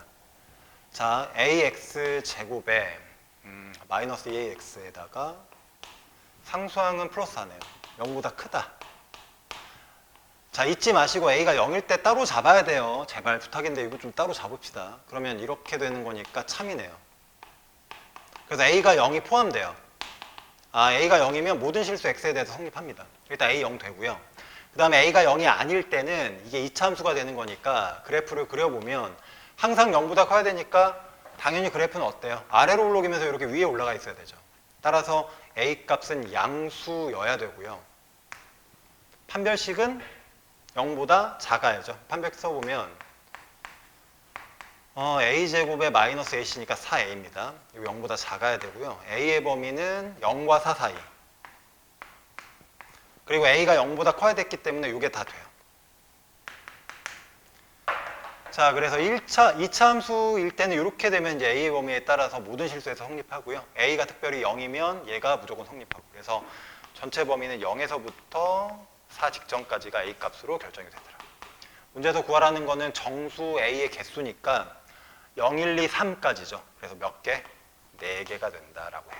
자, ax 제곱에 마이너스 2ax에다가 상수항은 플러스 하네요. 0보다 크다. 자, 잊지 마시고 A가 0일 때 따로 잡아야 돼요. 제발 부탁인데 이거 좀 따로 잡읍시다. 그러면 이렇게 되는 거니까 참이네요. 그래서 A가 0이 포함돼요. 아, A가 0이면 모든 실수 X에 대해서 성립합니다. 일단 A 0 되고요. 그 다음에 A가 0이 아닐 때는 이게 이차함수가 되는 거니까 그래프를 그려보면 항상 0보다 커야 되니까 당연히 그래프는 어때요? 아래로 올라오면서 이렇게 위에 올라가 있어야 되죠. 따라서 A 값은 양수여야 되고요. 판별식은 0보다 작아야죠. 판별식 써보면 a제곱에 마이너스 ac니까 4a입니다. 이거 0보다 작아야 되고요. a의 범위는 0과 4 사이. 그리고 a가 0보다 커야 됐기 때문에 이게 다 돼요. 자, 그래서 2차 함수일 때는 이렇게 되면 이제 a의 범위에 따라서 모든 실수에서 성립하고요. a가 특별히 0이면 얘가 무조건 성립하고. 그래서 전체 범위는 0에서부터 4 직전까지가 a 값으로 결정이 되더라고요. 문제에서 구하라는 거는 정수 a의 개수니까 0, 1, 2, 3까지죠. 그래서 몇 개? 4개가 된다라고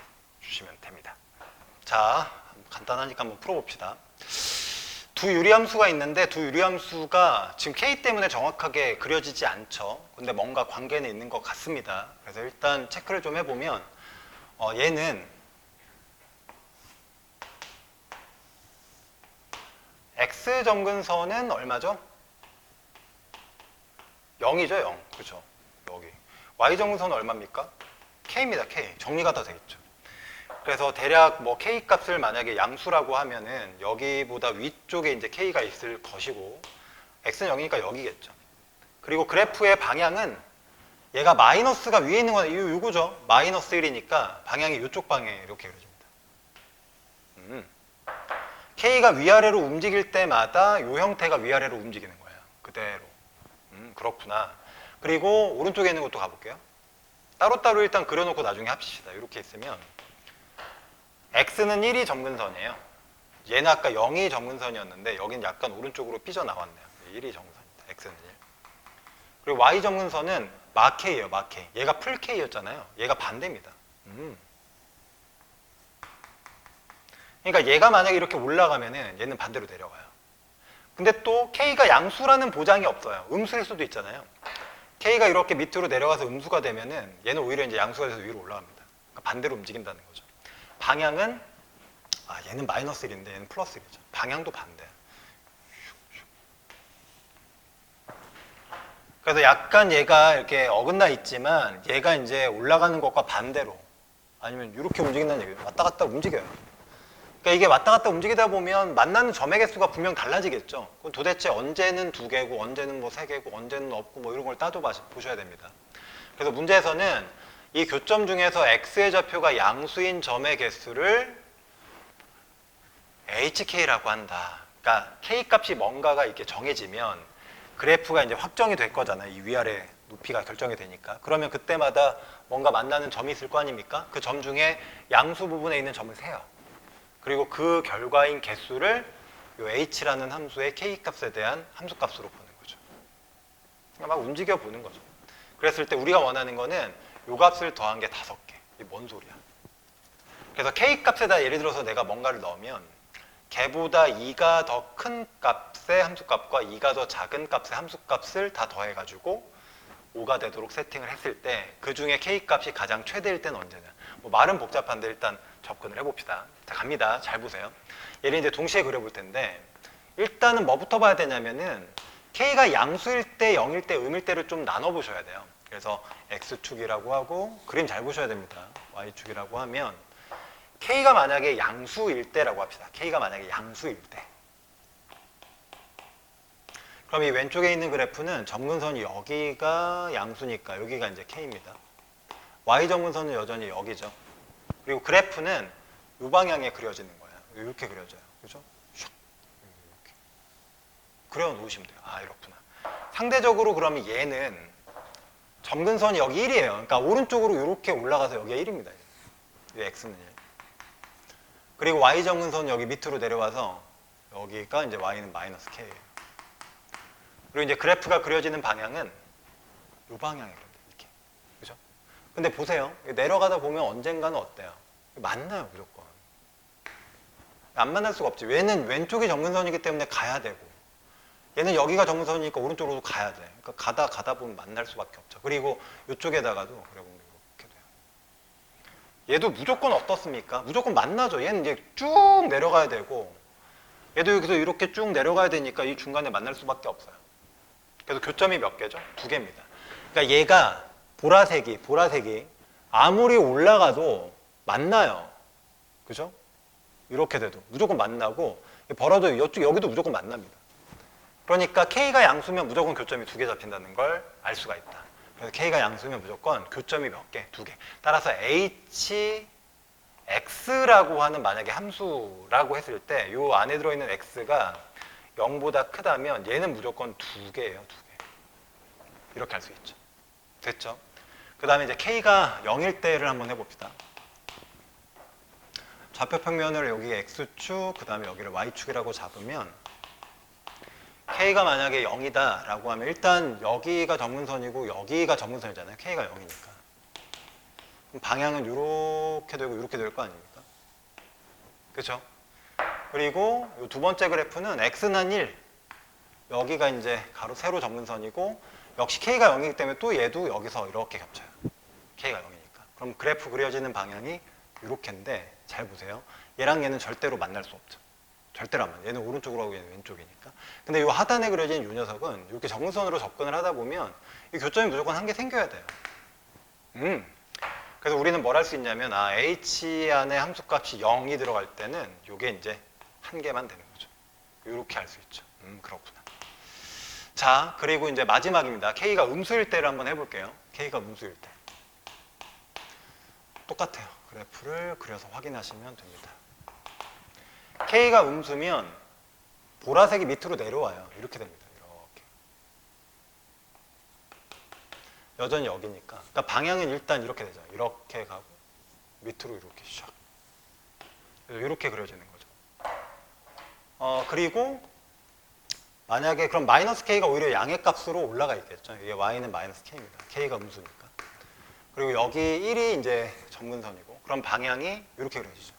해주시면 됩니다. 자, 간단하니까 한번 풀어봅시다. 두 유리함수가 있는데 두 유리함수가 지금 K 때문에 정확하게 그려지지 않죠. 근데 뭔가 관계는 있는 것 같습니다. 그래서 일단 체크를 좀 해보면 얘는 X 점근선은 얼마죠? 0이죠, 0. 그렇죠. 여기. Y 점근선은 얼마입니까? K입니다, K. 정리가 다 되겠죠. 그래서 대략 뭐 K 값을 만약에 양수라고 하면은 여기보다 위쪽에 이제 K가 있을 것이고 X는 0이니까 여기겠죠. 그리고 그래프의 방향은 얘가 마이너스가 위에 있는 건 이거죠. 마이너스 1이니까 방향이 이쪽 방향에 이렇게 그려집니다. K가 위아래로 움직일 때마다 이 형태가 위아래로 움직이는 거예요. 그대로. 그렇구나. 그리고 오른쪽에 있는 것도 가볼게요. 따로따로 일단 그려놓고 나중에 합시다. 이렇게 있으면 X는 1이 점근선이에요. 얘는 아까 0이 점근선이었는데 여긴 약간 오른쪽으로 삐져나왔네요. 1이 점근선입니다. X는 1. 그리고 Y 점근선은 마 K예요. 마 K. 얘가 풀 K였잖아요. 얘가 반대입니다. 그러니까 얘가 만약에 이렇게 올라가면은 얘는 반대로 내려가요. 근데 또 K가 양수라는 보장이 없어요. 음수일 수도 있잖아요. K가 이렇게 밑으로 내려가서 음수가 되면은 얘는 오히려 이제 양수가 돼서 위로 올라갑니다. 그러니까 반대로 움직인다는 거죠. 방향은 얘는 마이너스 1인데 얘는 플러스 1이죠. 방향도 반대. 그래서 약간 얘가 이렇게 어긋나 있지만 얘가 이제 올라가는 것과 반대로 아니면 이렇게 움직인다는 얘기예요. 왔다 갔다 움직여요. 그러니까 이게 왔다 갔다 움직이다 보면 만나는 점의 개수가 분명 달라지겠죠. 그럼 도대체 언제는 2개고 언제는 뭐 3개고 언제는 없고 뭐 이런 걸 따져 보셔야 됩니다. 그래서 문제에서는 이 교점 중에서 x의 좌표가 양수인 점의 개수를 hk라고 한다. 그러니까 k 값이 뭔가가 이렇게 정해지면 그래프가 이제 확정이 될 거잖아요. 이 위아래 높이가 결정이 되니까. 그러면 그때마다 뭔가 만나는 점이 있을 거 아닙니까? 그 점 중에 양수 부분에 있는 점을 세요. 그리고 그 결과인 개수를 이 h라는 함수의 k 값에 대한 함수 값으로 보는 거죠. 그러니까 막 움직여 보는 거죠. 그랬을 때 우리가 원하는 거는 요 값을 더한 게 5개. 이게 뭔 소리야? 그래서 k 값에다 예를 들어서 내가 뭔가를 넣으면 걔보다 2가 더 큰 값의 함수값과 2가 더 작은 값의 함수값을 다 더해가지고 5가 되도록 세팅을 했을 때 그 중에 k 값이 가장 최대일 때는 언제냐. 뭐 말은 복잡한데 일단 접근을 해봅시다. 자, 갑니다. 잘 보세요. 얘를 이제 동시에 그려볼 텐데 일단은 뭐부터 봐야 되냐면은 k가 양수일 때, 0일 때, 음일 때를 좀 나눠보셔야 돼요. 그래서 x축이라고 하고 그림 잘 보셔야 됩니다. y축이라고 하면 k가 만약에 양수일 때라고 합시다. k가 만약에 양수일 때. 그럼 이 왼쪽에 있는 그래프는 점근선이 여기가 양수니까 여기가 이제 k입니다. y 점근선은 여전히 여기죠. 그리고 그래프는 이 방향에 그려지는 거예요. 이렇게 그려져요. 그죠? 이렇게. 그려 놓으시면 돼요. 아, 이렇구나. 상대적으로 그러면 얘는 점근선이 여기 1이에요. 그러니까 오른쪽으로 이렇게 올라가서 여기가 1입니다. 이 x는 1. 그리고 y 점근선 여기 밑으로 내려와서 여기가 이제 y는 마이너스 k예요. 그리고 이제 그래프가 그려지는 방향은 이 방향에 그려요. 이렇게. 그죠? 근데 보세요. 내려가다 보면 언젠가는 어때요? 만나요, 무조건. 안 만날 수가 없지. 얘는 왼쪽이 점근선이기 때문에 가야 되고 얘는 여기가 점근선이니까 오른쪽으로 가야 돼. 그러니까 가다 보면 만날 수밖에 없죠. 그리고 이쪽에다가도 그려보면 이렇게 돼요. 얘도 무조건 어떻습니까? 무조건 만나죠. 얘는 이제 쭉 내려가야 되고 얘도 여기서 이렇게 쭉 내려가야 되니까 이 중간에 만날 수밖에 없어요. 그래서 교점이 몇 개죠? 2개입니다. 그러니까 얘가 보라색이 아무리 올라가도 만나요. 그죠? 이렇게 돼도 무조건 만나고 벌어도 여기도 무조건 만납니다. 그러니까 K가 양수면 무조건 교점이 2개 잡힌다는 걸 알 수가 있다. 그래서 K가 양수면 무조건 교점이 몇 개? 2개. 따라서 HX라고 하는 만약에 함수라고 했을 때 이 안에 들어있는 X가 0보다 크다면 얘는 무조건 2개예요. 2개. 이렇게 할 수 있죠. 됐죠? 그 다음에 이제 K가 0일 때를 한번 해봅시다. 좌표 평면을 여기 X축, 그 다음에 여기를 Y축이라고 잡으면 K가 만약에 0이다 라고 하면 일단 여기가 점근선이고 여기가 점근선이잖아요. K가 0이니까. 그럼 방향은 이렇게 되고 이렇게 될 거 아닙니까? 그렇죠? 그리고 이 두 번째 그래프는 X는 1. 여기가 이제 가로 세로 점근선이고 역시 K가 0이기 때문에 또 얘도 여기서 이렇게 겹쳐요. K가 0이니까. 그럼 그래프 그려지는 방향이 이렇게인데 잘 보세요. 얘랑 얘는 절대로 만날 수 없죠. 절대로 안 만나. 얘는 오른쪽으로 하고 얘는 왼쪽이니까. 근데 이 하단에 그려진 이 녀석은 이렇게 점근선으로 접근을 하다 보면 이 교점이 무조건 한 개 생겨야 돼요. 그래서 우리는 뭘 할 수 있냐면 H 안에 함수값이 0이 들어갈 때는 이게 이제 한 개만 되는 거죠. 이렇게 할 수 있죠. 그렇구나. 자, 그리고 이제 마지막입니다. K가 음수일 때를 한번 해볼게요. K가 음수일 때. 똑같아요. 그래프를 그려서 확인하시면 됩니다. K가 음수면 보라색이 밑으로 내려와요. 이렇게 됩니다. 이렇게. 여전히 여기니까. 그러니까 방향은 일단 이렇게 되죠. 이렇게 가고 밑으로 이렇게 샥. 이렇게 그려지는 거죠. 그리고 만약에 그럼 마이너스 K가 오히려 양의 값으로 올라가 있겠죠. 이게 Y는 마이너스 K입니다. K가 음수니까. 그리고 여기 1이 이제 점근선이고 그럼 방향이 이렇게 그려지죠.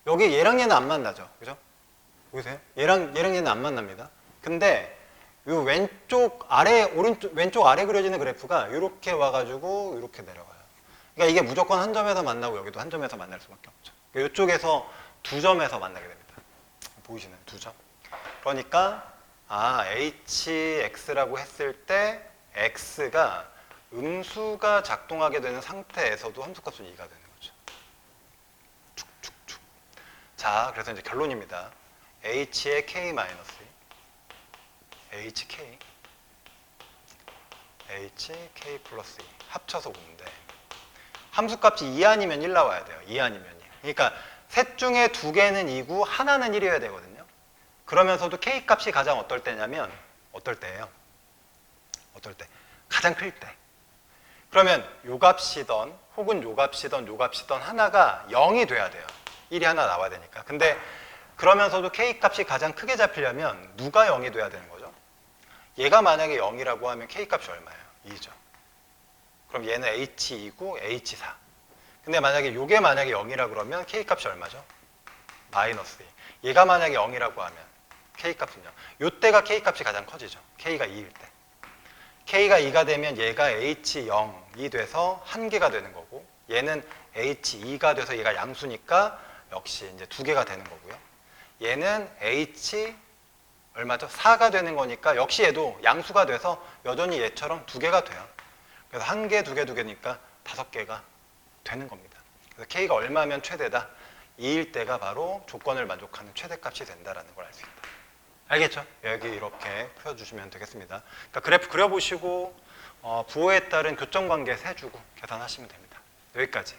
여기 얘랑 얘는 안 만나죠. 그죠? 보이세요? 얘랑 얘는 안 만납니다. 근데 이 왼쪽 아래 왼쪽 아래 그려지는 그래프가 이렇게 와가지고 이렇게 내려가요. 그러니까 이게 무조건 한 점에서 만나고 여기도 한 점에서 만날 수밖에 없죠. 그러니까 이쪽에서 두 점에서 만나게 됩니다. 보이시나요? 두 점. 그러니까 HX라고 했을 때 X가 음수가 작동하게 되는 상태에서도 함수값은 2가 되는 거죠. 축축축. 자, 그래서 이제 결론입니다. H의 K 마이너스 HK HK 플러스 2 합쳐서 보는데 함수값이 2 아니면 1 나와야 돼요. 2 아니면 1. 그러니까 셋 중에 두 개는 2고 하나는 1이어야 되거든요. 그러면서도 K 값이 가장 어떨 때냐면 어떨 때예요? 어떨 때? 가장 클 때. 그러면 요 값이던 혹은 요 값이던 요 값이던 하나가 0이 돼야 돼요. 1이 하나 나와야 되니까. 근데 그러면서도 K 값이 가장 크게 잡히려면 누가 0이 돼야 되는 거죠? 얘가 만약에 0이라고 하면 K 값이 얼마예요? 2죠. 그럼 얘는 H2고 H4. 근데 만약에 이게 만약에 0이라 그러면 K값이 얼마죠? 마이너스 2. 얘가 만약에 0이라고 하면 K값은요. 이때가 K값이 가장 커지죠. K가 2일 때. K가 2가 되면 얘가 H0이 돼서 1개가 되는 거고 얘는 H2가 돼서 얘가 양수니까 역시 이제 2개가 되는 거고요. 얘는 H 얼마죠? 4가 되는 거니까 역시 얘도 양수가 돼서 여전히 얘처럼 2개가 돼요. 그래서 1개, 2개, 2개니까 5개가 되는 겁니다. 그래서 K가 얼마면 최대다? 2일 때가 바로 조건을 만족하는 최대값이 된다는 걸 알 수 있다. 알겠죠? 여기 이렇게 풀어주시면 되겠습니다. 그러니까 그래프 그려보시고 부호에 따른 교점관계 세주고 계산하시면 됩니다. 여기까지.